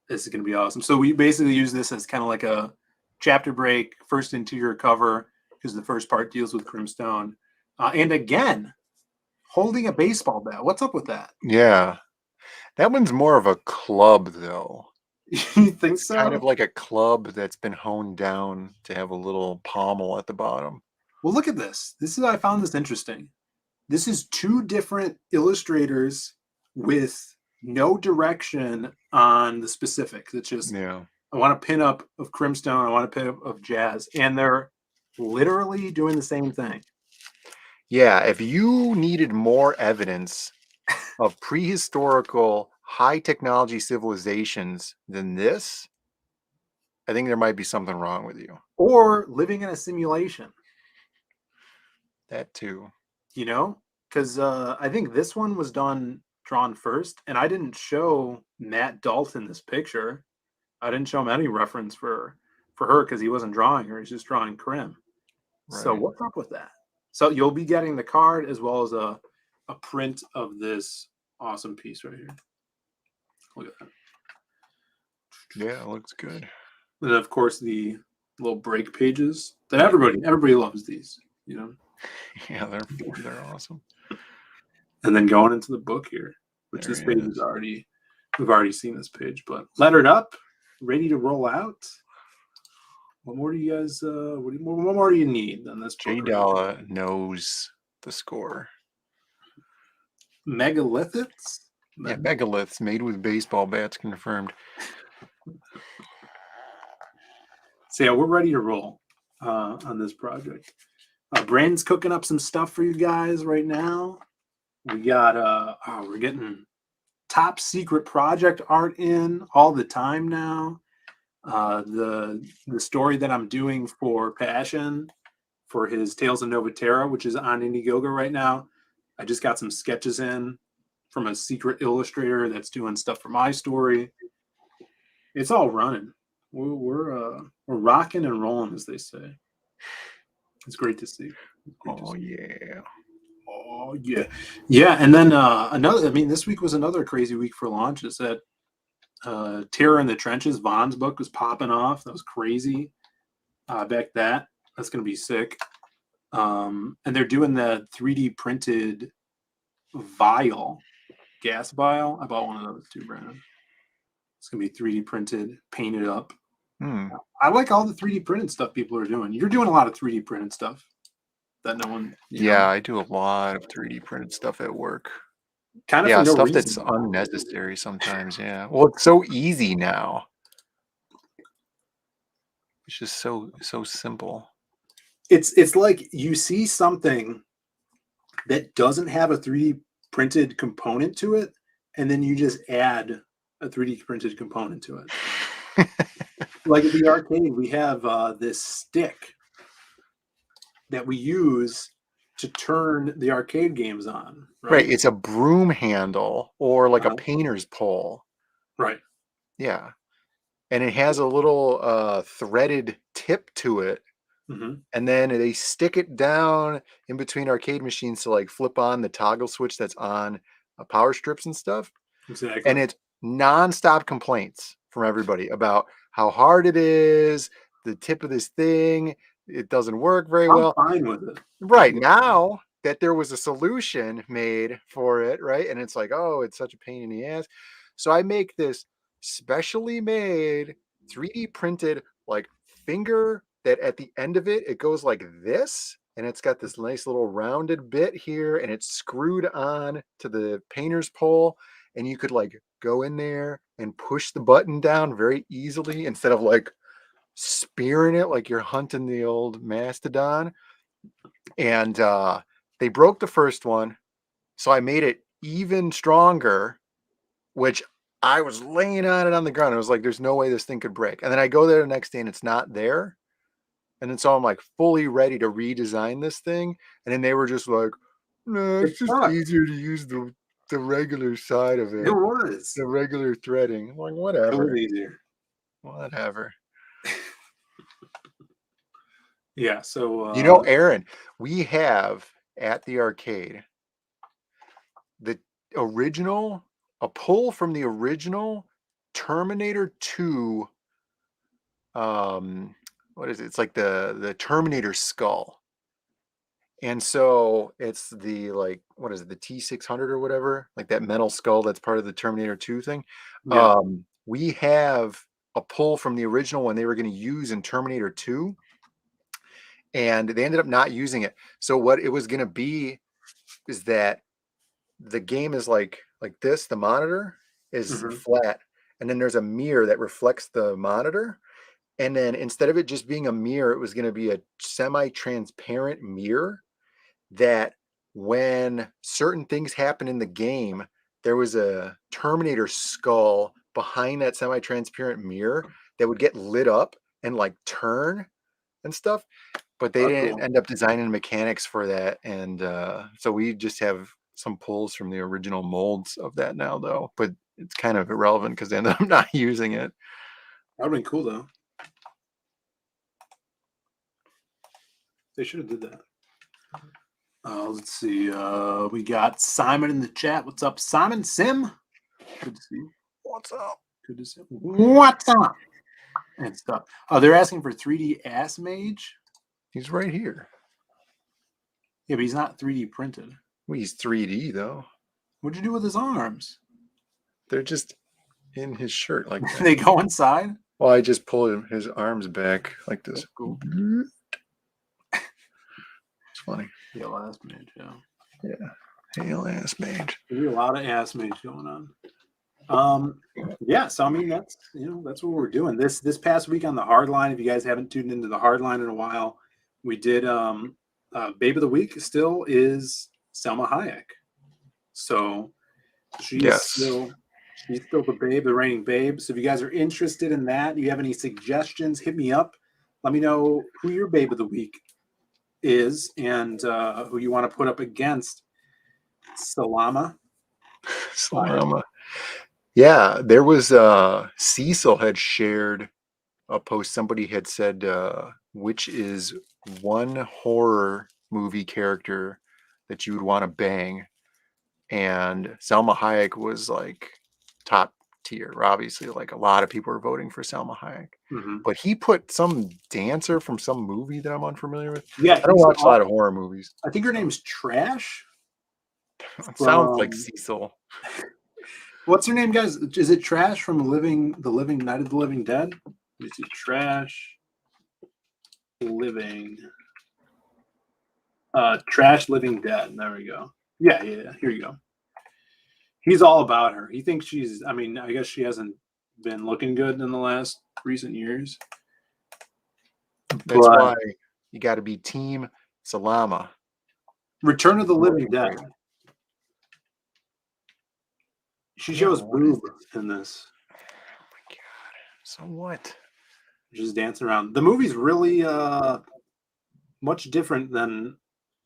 F: This is going to be awesome. So we basically use this as kind of like a chapter break, first interior cover, because the first part deals with Crimstone. And again, holding a baseball bat. What's up with that?
G: Yeah. That one's more of a club, though.
F: You think so?
G: Kind of like a club that's been honed down to have a little pommel at the bottom.
F: Well, look at this. I found this interesting. This is two different illustrators with no direction on the specifics. It's just,
G: Yeah.
F: I want a pin up of Crimstone. I want a pin up of Jazz. And they're literally doing the same thing.
G: Yeah. If you needed more evidence of prehistorical high technology civilizations than this, I think there might be something wrong with you.
F: Or living in a simulation,
G: That too.
F: you know? Because I think this one was drawn first. And I didn't show Matt Dalton this picture. I didn't show him any reference for her because he wasn't drawing her. He's just drawing Crim. So
G: Right.
F: what's up with that? So you'll be getting the card as well as a print of this awesome piece right here. Look at that.
G: Yeah, it looks good.
F: And then, of course, the little break pages that everybody loves these, you know.
G: Yeah, they're awesome.
F: And then going into the book here, which
G: There
F: this
G: he
F: page
G: is.
F: is we've already seen this page, but lettered up, ready to roll out. What more do you guys? What more do you need on this
G: Jay
F: book? Right
G: Dalla knows the score.
F: Megaliths.
G: Yeah, megaliths made with baseball bats confirmed.
F: So yeah, we're ready to roll on this project. Brandon's cooking up some stuff for you guys right now. We got we're getting top secret project art in all the time now. The story that I'm doing for Passion for his Tales of Novaterra, which is on Indiegogo right now. I just got some sketches in from a secret illustrator that's doing stuff for my story. It's all running. We're rocking and rolling, as they say. It's great to see.
G: Yeah.
F: Oh yeah, yeah. And then another. I mean, this week was another crazy week for launches. That Terror in the Trenches, Vaughn's book was popping off. That was crazy. I bet that's gonna be sick. And they're doing the 3D printed vial, gas vial. I bought one of those too, Brandon. It's gonna be 3D printed, painted up. I like all the 3D printed stuff people are doing. You're doing a lot of 3D printed stuff that no one.
G: Yeah, I do a lot of 3D printed stuff at work.
F: Kind of
G: Yeah,
F: for no
G: stuff
F: reason.
G: that's unnecessary sometimes. Yeah. Well, it's so easy now. It's just so simple.
F: It's like you see something that doesn't have a 3D printed component to it, and then you just add a 3D printed component to it. Like at the arcade, we have this stick that we use to turn the arcade games on,
G: Right.
F: right?
G: It's a broom handle or like a
F: Uh-huh.
G: painter's pole.
F: Right.
G: Yeah. And it has a little threaded tip to it.
F: Mm-hmm.
G: And then they stick it down in between arcade machines to like flip on the toggle switch that's on power strips and stuff.
F: Exactly.
G: And it's nonstop complaints from everybody about how hard it is, the tip of this thing, it doesn't work very
F: I'm
G: well.
F: fine with it.
G: Right now that there was a solution made for it, right? And it's like, oh, it's such a pain in the ass. So I make this specially made 3D printed like finger that at the end of it, it goes like this. And it's got this nice little rounded bit here and it's screwed on to the painter's pole. And you could like go in there and push the button down very easily instead of like spearing it like you're hunting the old mastodon. And they broke the first one, so I made it even stronger, which I was laying on it on the ground. I was like, there's no way this thing could break. And then I go there the next day and it's not there. And then so I'm like fully ready to redesign this thing. And then they were just like, no, it's just
F: sucked.
G: easier to use the regular side of
F: It
G: it,
F: was.
G: the regular threading. I'm like,
F: It
G: whatever.
F: was easier.
G: Whatever.
F: Yeah. So
G: You know, Aaron, we have at the arcade the original, a pull from the original Terminator 2. What is it? It's like the Terminator skull. And so it's the like, what is it, the T600 or whatever, like that metal skull that's part of the Terminator 2 thing.
F: yeah.
G: We have a pull from the original one they were going to use in Terminator 2, and they ended up not using it. So what it was going to be is that the game is like this. The monitor is
F: Mhm.
G: flat, and then there's a mirror that reflects the monitor. And then instead of it just being a mirror, it was going to be a semi-transparent mirror that when certain things happen in the game, there was a Terminator skull behind that semi-transparent mirror that would get lit up and like turn and stuff. But they
F: That's
G: didn't
F: cool.
G: end up designing mechanics for that. And so we just have some pulls from the original molds of that now, though. But it's kind of irrelevant because they end up not using it.
F: That would have been cool though. They should have did that. Let's see. We got Simon in the chat. What's up, Simon? Sim? Good to see you.
G: What's up?
F: Good to see you. What's up? And stuff. Oh, they're asking for 3D Ass Mage.
G: He's right here.
F: Yeah, but he's not 3D printed.
G: Well, he's 3D, though.
F: What'd you do with his arms?
G: They're just in his shirt like that.
F: They go inside?
G: Well, I just pull his arms back like this.
F: That's cool.
G: It's funny.
F: Hail Ass Mage, yeah.
G: Yeah. Hail ass mage.
F: There's a lot of Ass Mage going on. Yeah, so I mean that's what we're doing. This past week on the Hardline, if you guys haven't tuned into the Hardline in a while, we did Babe of the Week still is Selma Hayek. So she's still the babe, the reigning babe. So if you guys are interested in that, you have any suggestions, hit me up. Let me know who your Babe of the Week is and who you want to put up against Salama.
G: Yeah, there was Cecil had shared a post. Somebody had said which is one horror movie character that you would want to bang, and Salma Hayek was like top tier. Obviously, like a lot of people are voting for Salma Hayek, but he put some dancer from some movie that I'm unfamiliar with.
F: Yeah,
G: I don't watch a lot of horror movies.
F: I think her name's Trash.
G: Sounds like Cecil.
F: What's her name, guys? Is it Trash from the Living Night of the Living Dead? Let me see. Trash Living. Trash Living Dead. There we go. Yeah. Here you go. He's all about her. He thinks she's, I mean, I guess she hasn't been looking good in the last recent years.
G: That's
F: But-
G: why you got to be Team Salama.
F: Return of the Living Dead. She
G: Yeah,
F: shows
G: what is
F: boob in this.
G: So what?
F: Just dancing around. The movie's really much different than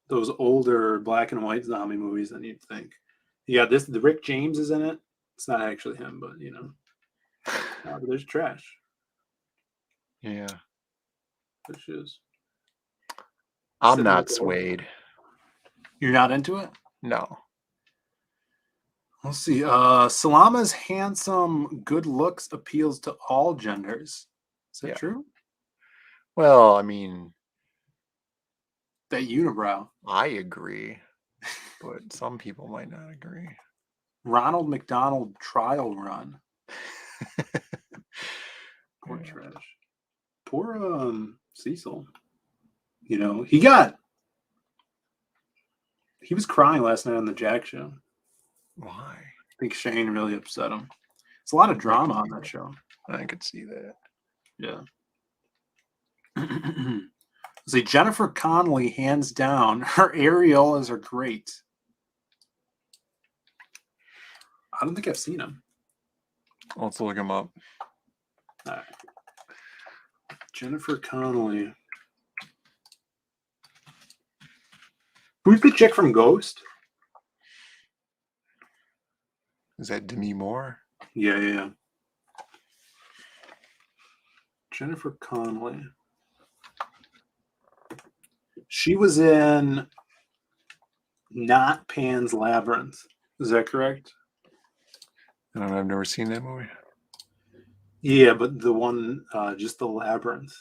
F: those older black and white zombie movies than you'd think. Yeah, the Rick James is in it. It's not actually him, but you know. But there's trash.
G: Yeah.
F: Which is.
G: I'm
F: Sitting
G: not
F: with the-
G: swayed.
F: You're not into it?
G: No.
F: Let's see. Salama's handsome, good looks appeals to all genders. Is that
G: Yeah.
F: true?
G: Well, I mean,
F: That unibrow.
G: I agree, but some people might not agree.
F: Ronald McDonald trial run. Poor
G: Yeah.
F: trash. Poor Cecil. You know, he was crying last night on the Jack show.
G: Why?
F: I think Shane really upset him. It's a lot of drama on that show.
G: I could see that.
F: Yeah. See, Jennifer Connelly, hands down, her areolas are great. I don't think I've seen them.
G: Let's look him up.
F: All right. Jennifer Connelly. Who's the chick from Ghost?
G: Is that Demi Moore?
F: Yeah. Jennifer Connelly. She was in Not Pan's Labyrinth. Is that correct?
G: I don't know. I've never seen that movie.
F: Yeah, but the one, just the Labyrinth.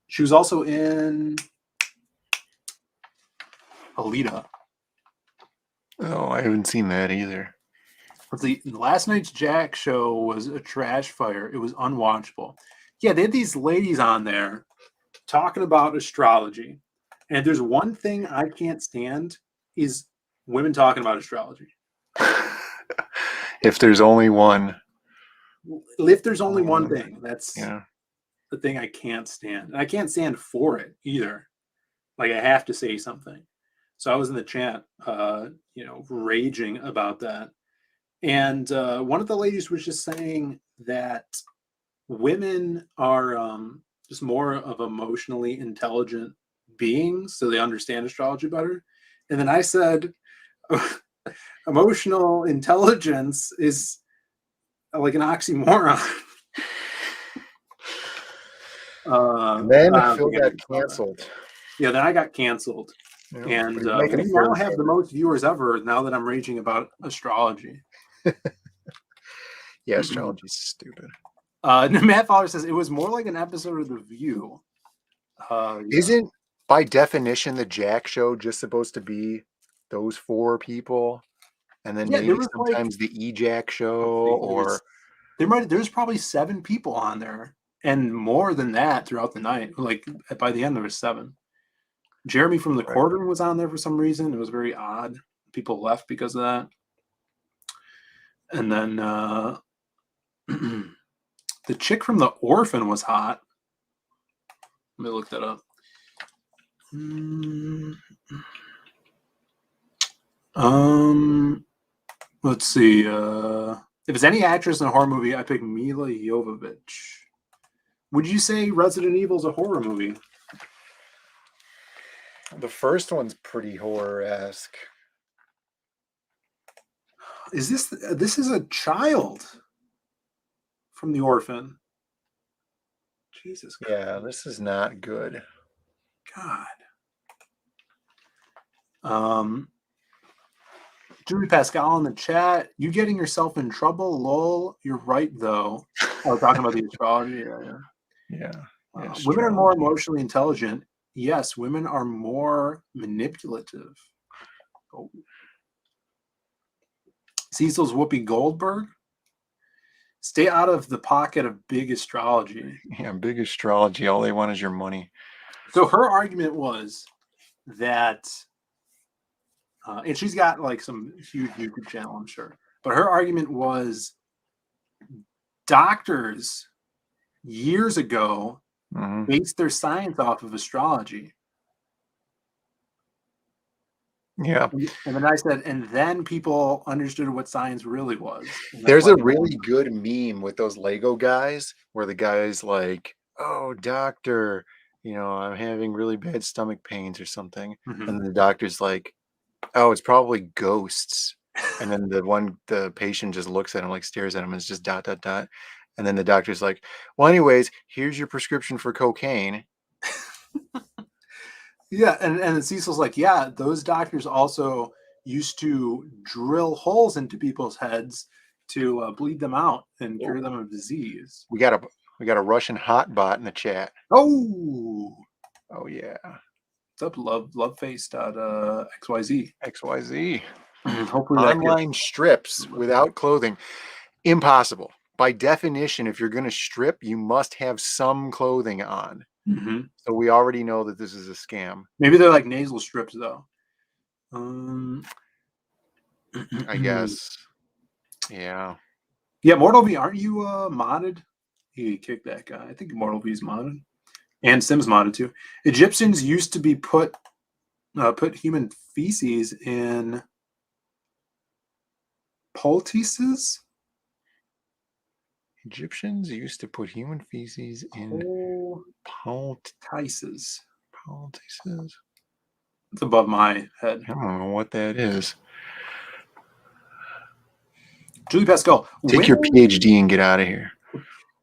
F: She was also in Alita.
G: Oh, I haven't seen that either.
F: Let's see. Last night's Jack show was a trash fire. It was unwatchable. Yeah, they had these ladies on there talking about astrology. And if there's one thing I can't stand is women talking about astrology.
G: If there's only one.
F: If there's only one thing, that's
G: Yeah.
F: the thing I can't stand. And I can't stand for it either. Like I have to say something. So I was in the chat, raging about that. And one of the ladies was just saying that women are just more of emotionally intelligent beings, so they understand astrology better. And then I said, emotional intelligence is like an oxymoron.
G: And then
F: I don't
G: Phil
F: think I
G: got
F: did about that.
G: canceled.
F: Yeah, then I got canceled.
G: Yeah,
F: And
G: but he's making
F: we
G: a
F: now
G: fair
F: have the
G: share.
F: most viewers ever now that I'm raging about astrology.
G: Yeah, astrology's stupid.
F: Matt Fowler says it was more like an episode of The View. Yeah.
G: Isn't by definition the Jack show just supposed to be those four people? And then
F: Yeah, there
G: maybe
F: was, like-
G: sometimes the E-Jack show or
F: there's probably 7 people on there and more than that throughout the night. Like by the end there was 7. Jeremy from the
G: Right.
F: Quartering was on there for some reason. It was very odd. People left because of that. And then the chick from The Orphan was hot. Let me look that up. Let's see. If it's any actress in a horror movie, I pick Mila Jovovich. Would you say Resident Evil is a horror movie?
G: the first one's pretty horror-esque.
F: Is this is a child from The Orphan? Jesus Christ.
G: Yeah, this is not good.
F: God. Julie Pascal in the chat. You getting yourself in trouble? Lol. You're right though. Oh, talking about the astrology. Yeah.
G: Yeah.
F: Women are more emotionally intelligent. Yes, women are more manipulative. Oh. Cecil's Whoopi Goldberg. Stay out of the pocket of big astrology.
G: Yeah, big astrology. All they want is your money.
F: So her argument was that, and she's got like some huge YouTube channel, I'm sure. But her argument was doctors years ago
G: Mhm.
F: based their science off of astrology.
G: Yeah.
F: And then I said, and then people understood what science really was. And that's
G: There's
F: why
G: a
F: they
G: really
F: won.
G: good meme with those Lego guys where the guy's like, "Oh, doctor, I'm having really bad stomach pains or something."
F: Mhm.
G: And the doctor's like, "Oh, it's probably ghosts." And then the patient just looks at him, like stares at him, and it's just dot, dot, dot. And then the doctor's like, "Well, anyways, here's your prescription for cocaine."
F: Yeah, and Cecil's like, yeah, those doctors also used to drill holes into people's heads to bleed them out and cure them of disease.
G: We got a Russian hot bot in the chat.
F: Oh,
G: Oh yeah.
F: what's up, loveface.xyz.
G: XYZ.
F: Hopefully that gets.
G: Online strips without clothing. Impossible. By definition, if you're going to strip, you must have some clothing on.
F: Mhm.
G: So we already know that this is a scam.
F: Maybe they're like nasal strips though.
G: I guess. Yeah.
F: Yeah, Mortal V, aren't you modded? He kicked that guy. I think Mortal V is modded, and Sims modded too. Egyptians used to be put human feces in poultices.
G: Egyptians used to put human feces in
F: Poultices.
G: poultices.
F: It's above my head.
G: I don't know what that is.
F: Julie Pascal.
G: Take your PhD and get out of here.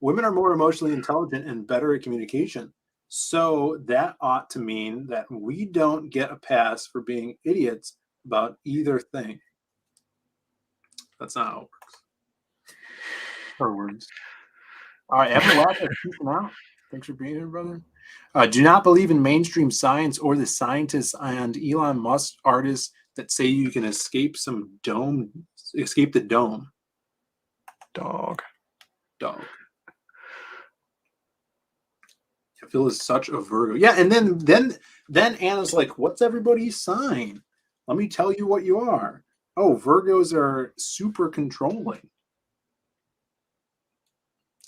F: Women are more emotionally intelligent and better at communication. So that ought to mean that we don't get a pass for being idiots about either thing. That's not how it works. Her words. All right, Evan Wacker, peacing out. Thanks for being here, brother. Do not believe in mainstream science or the scientists and Elon Musk artists that say you can escape the dome.
G: Dog.
F: Phil is such a Virgo. Yeah, and then Anna's like, "What's everybody's sign? Let me tell you what you are." Oh, Virgos are super controlling.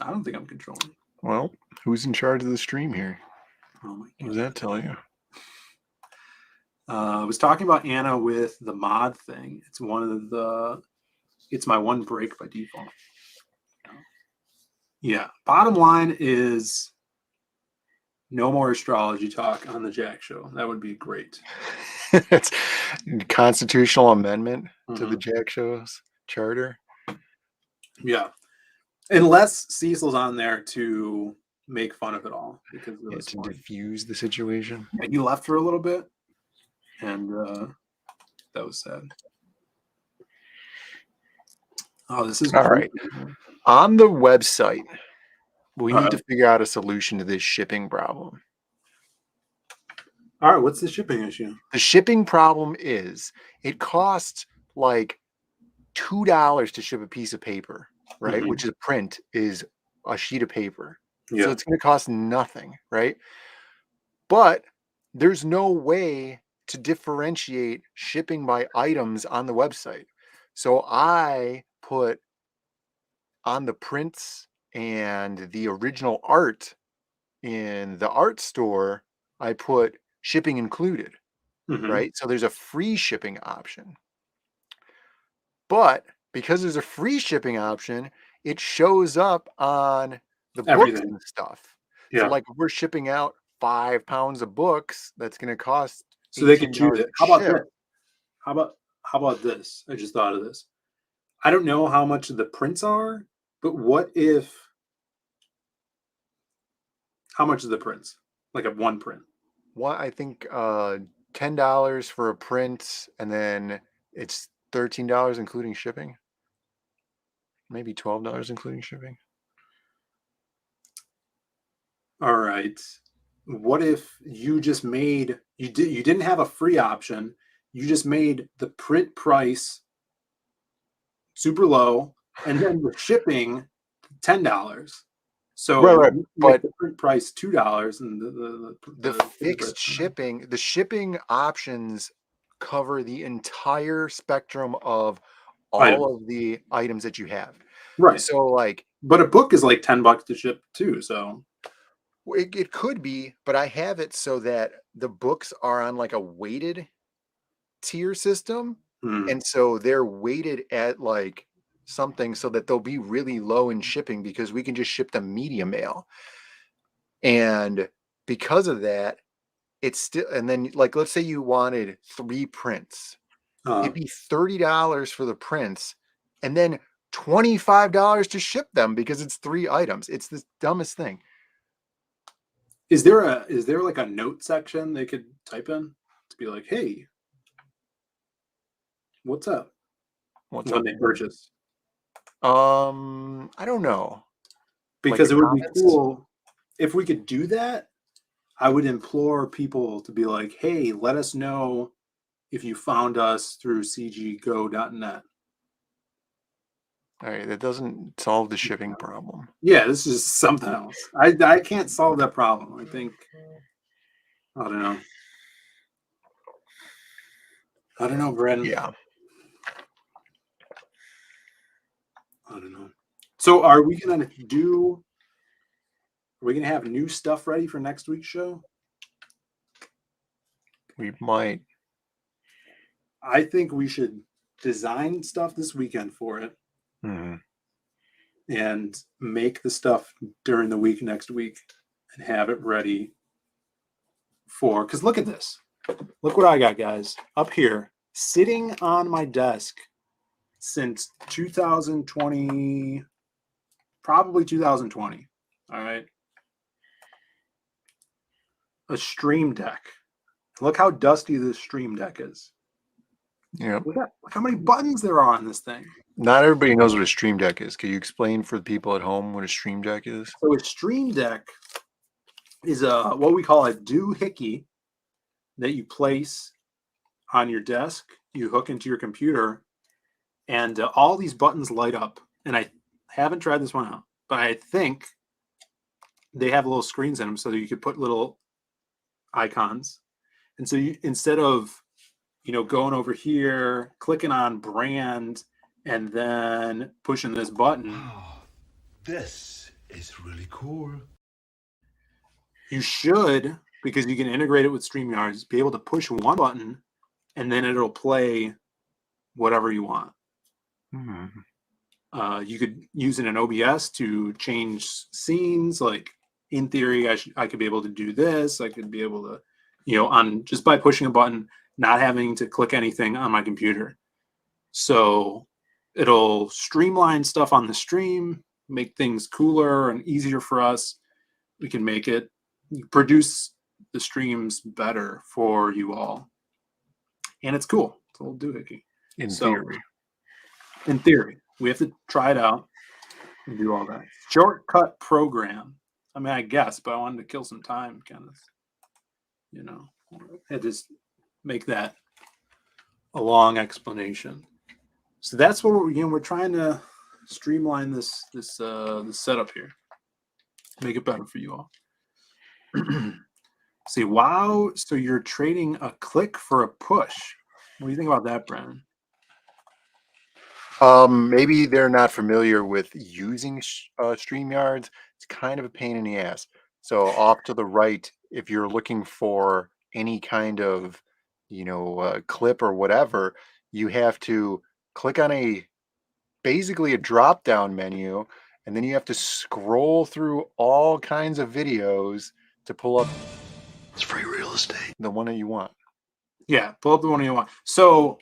F: I don't think I'm controlling.
G: Well, who's in charge of the stream here?
F: Oh my
G: What
F: God.
G: does that tell you?
F: I was talking about Anna with the mod thing. It's it's my one break by default. Yeah. Bottom line is no more astrology talk on the Jack Show. That would be great.
G: It's constitutional amendment to the Jack Show's charter.
F: Yeah. Unless Cecil's on there to make fun of it all because it was
G: to
F: funny.
G: diffuse the situation.
F: Yeah, he left for a little bit, and that was sad. Oh, this is
G: all right. On the website, we need to figure out a solution to this shipping problem.
F: All right, what's the shipping issue?
G: The shipping problem is it costs like $2 to ship a piece of paper, right? Which is a print is a sheet of paper.
F: Yeah.
G: So it's going to cost nothing, right? But there's no way to differentiate shipping by items on the website. So I put on the prints and the original art in the art store, I put shipping included, right? So there's a free shipping option. But because there's a free shipping option, it shows up on the books and stuff.
F: Yeah.
G: So like if we're shipping out 5 pounds of books, that's going to cost.
F: So they can choose
G: $18
F: it.
G: to
F: How about
G: ship.
F: this? How about this? I just thought of this. I don't know how much the prints are, but what if? How much is the prints? Like a one print?
G: What I think $10 for a print, and then it's $13 including shipping. Maybe $12 including shipping.
F: All right. What if you just made you didn't have a free option? You just made the print price super low, and then the shipping $10. So
G: Right, but
F: the print price $2 and
G: the fixed shipping, the shipping options cover the entire spectrum of all of the items that you have.
F: Right.
G: So like
F: But a book is like $10 to ship too. So
G: It could be, but I have it so that the books are on like a weighted tier system. And so they're weighted at like something so that they'll be really low in shipping because we can just ship them media mail. And because of that, it's still, and then like, let's say you wanted 3 prints, it'd be $30 for the prints and then $25 to ship them because it's 3 items. It's the dumbest thing.
F: is there like a note section they could type in to be like, hey, what's up?
G: What's
F: when
G: up?
F: they purchase?
G: I don't know.
F: Because
G: Like
F: it would
G: comments?
F: be cool if we could do that. I would implore people to be like, hey, let us know if you found us through cggo.net.
G: All right, that doesn't solve the shipping problem.
F: Yeah, this is something else. I can't solve that problem. I think, I don't know. I don't know, Brandon.
G: Yeah.
F: I don't know. So are we gonna have new stuff ready for next week's show?
G: We might.
F: I think we should design stuff this weekend for it and make the stuff during the week next week and have it ready for, because look at this. Look what I got, guys. Up here, sitting on my desk since 2020, probably 2020. All right. A Stream Deck. Look how dusty this Stream Deck is.
G: Yeah.
F: Look how many buttons there are on this thing.
G: Not everybody knows what a Stream Deck is. Can you explain for the people at home what a Stream Deck is?
F: So a Stream Deck is what we call a doohickey that you place on your desk. You hook into your computer, and all these buttons light up. And I haven't tried this one out, but I think they have little screens in them so that you could put little icons. And so you, instead of going over here, clicking on brand, and then pushing this button,
H: This is really cool.
F: you should, because you can integrate it with StreamYard, be able to push one button and then it'll play whatever you want. You could use it in OBS to change scenes. Like in theory, I could be able to do this. I could be able to, on just by pushing a button, not having to click anything on my computer. So it'll streamline stuff on the stream, make things cooler and easier for us. We can make it produce the streams better for you all. And it's cool. It's a little doohickey.
G: In theory.
F: In theory. We have to try it out and do all that. Shortcut program. I mean, I guess, but I wanted to kill some time, kind of. Had to make that a long explanation. So that's what we're trying to streamline this setup here. Make it better for you all. See, wow. So you're trading a click for a push. What do you think about that, Brandon?
G: Maybe they're not familiar with using StreamYards. It's kind of a pain in the ass. So off to the right, if you're looking for any kind of, clip or whatever, you have to click on basically a drop-down menu, and then you have to scroll through all kinds of videos to pull up.
H: It's free real estate.
G: The one that you want.
F: Yeah, pull up the one you want. So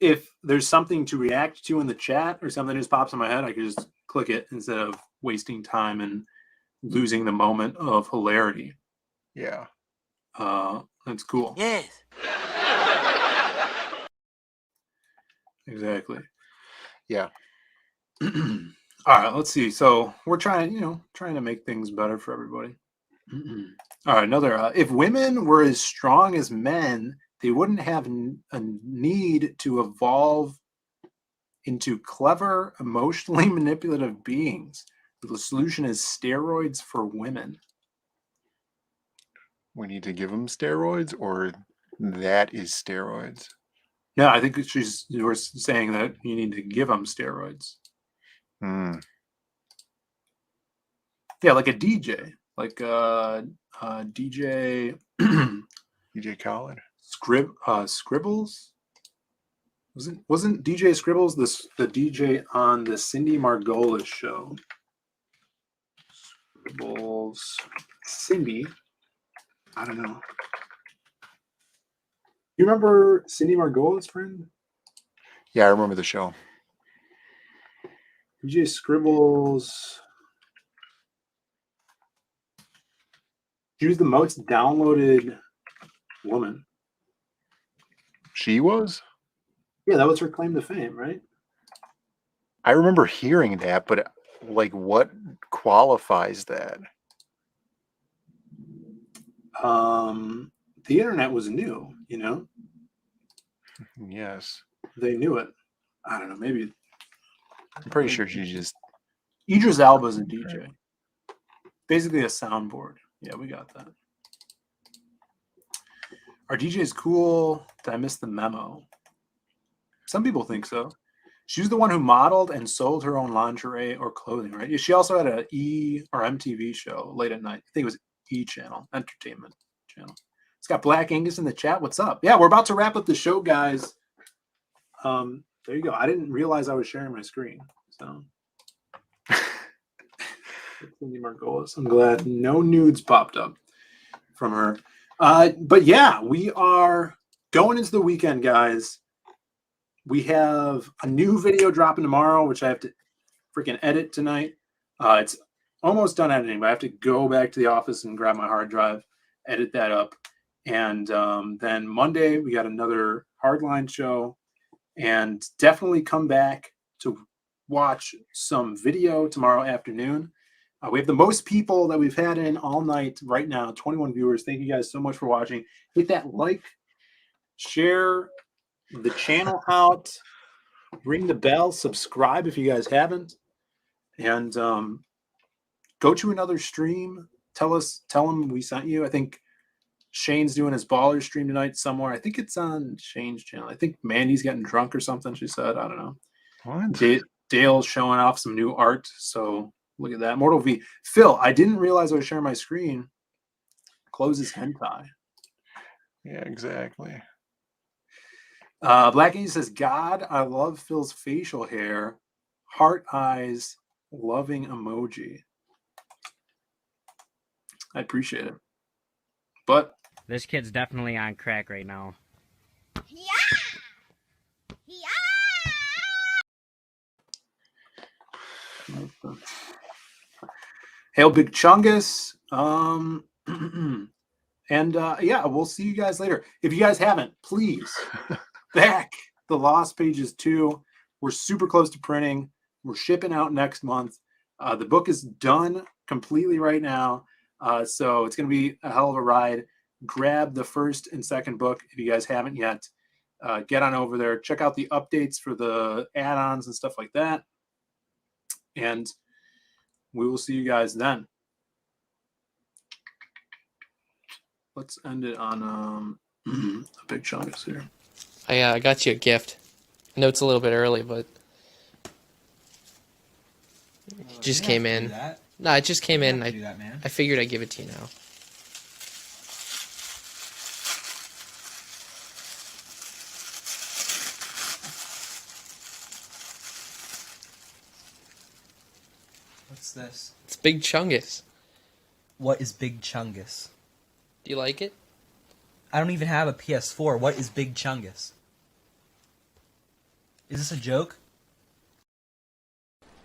F: if there's something to react to in the chat or something just pops in my head, I could just click it instead of wasting time and losing the moment of hilarity.
G: Yeah.
F: That's cool.
E: Yes.
F: Exactly.
G: Yeah.
F: All right, let's see. So we're trying to make things better for everybody. All right, another. If women were as strong as men, they wouldn't have a need to evolve into clever, emotionally manipulative beings. The solution is steroids for women.
G: We need to give them steroids, or that is steroids.
F: Yeah, I think we're saying that you need to give them steroids. Yeah, like a DJ, like DJ
G: DJ Khaled.
F: Scribbles. Wasn't DJ Scribbles the DJ on the Cindy Margolis show? Scribbles, Cindy. I don't know. You remember Cindy Margolis, friend?
G: Yeah, I remember the show.
F: DJ Scribbles. She was the most downloaded woman.
G: She was?
F: Yeah, that was her claim to fame, right?
G: I remember hearing that, but like what qualifies that?
F: The internet was new, you know?
G: Yes.
F: They knew it. I don't know, maybe
G: I'm pretty sure she just
F: Idris Elba's a DJ. Basically a soundboard. Yeah, we got that. Are DJs cool? Did I miss the memo? Some people think so. She was the one who modeled and sold her own lingerie or clothing, right? She also had an E or MTV show late at night. I think it was E channel, entertainment channel. It's got Black Angus in the chat. What's up? Yeah, we're about to wrap up the show, guys. There you go. I didn't realize I was sharing my screen. So Cindy Margolis. I'm glad no nudes popped up from her. But yeah, we are going into the weekend, guys. We have a new video dropping tomorrow, which I have to freaking edit tonight. It's almost done editing, but I have to go back to the office and grab my hard drive, edit that up. And then Monday, we got another Hardline show. And definitely come back to watch some video tomorrow afternoon. We have the most people that we've had in all night right now, 21 viewers. Thank you guys so much for watching. Hit that like, share the channel out, ring the bell, subscribe if you guys haven't, and go to another stream. Tell them we sent you. I think Shane's doing his baller stream tonight somewhere. I think it's on Shane's channel. I think Mandy's getting drunk or something, she said. I don't know.
G: what?
F: Dale's showing off some new art, so look at that. Mortal V. Phil, I didn't realize I was sharing my screen. Closes hentai.
G: Yeah, exactly.
F: Black Angel says, God, I love Phil's facial hair. Heart eyes, loving emoji. I appreciate it. But
I: This kid's definitely on crack right now.
F: Hail Big Chungus. And yeah, we'll see you guys later. If you guys haven't, please back the Lost Pages 2. We're super close to printing. We're shipping out next month. The book is done completely right now. So it's going to be a hell of a ride. Grab the first and second book if you guys haven't yet. Get on over there. Check out the updates for the add-ons and stuff like that. And we will see you guys then. Let's end it on a big chungus here.
J: I got you a gift. I know it's a little bit early, but it just came in. No, it just came in. I figured I'd give it to you now.
K: What's this?
J: It's Big Chungus.
K: What is Big Chungus?
J: Do you like it?
K: I don't even have a PS4. What is Big Chungus? Is this a joke?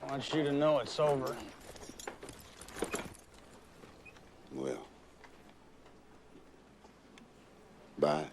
E: I want you to know it's over.
D: Well, bye.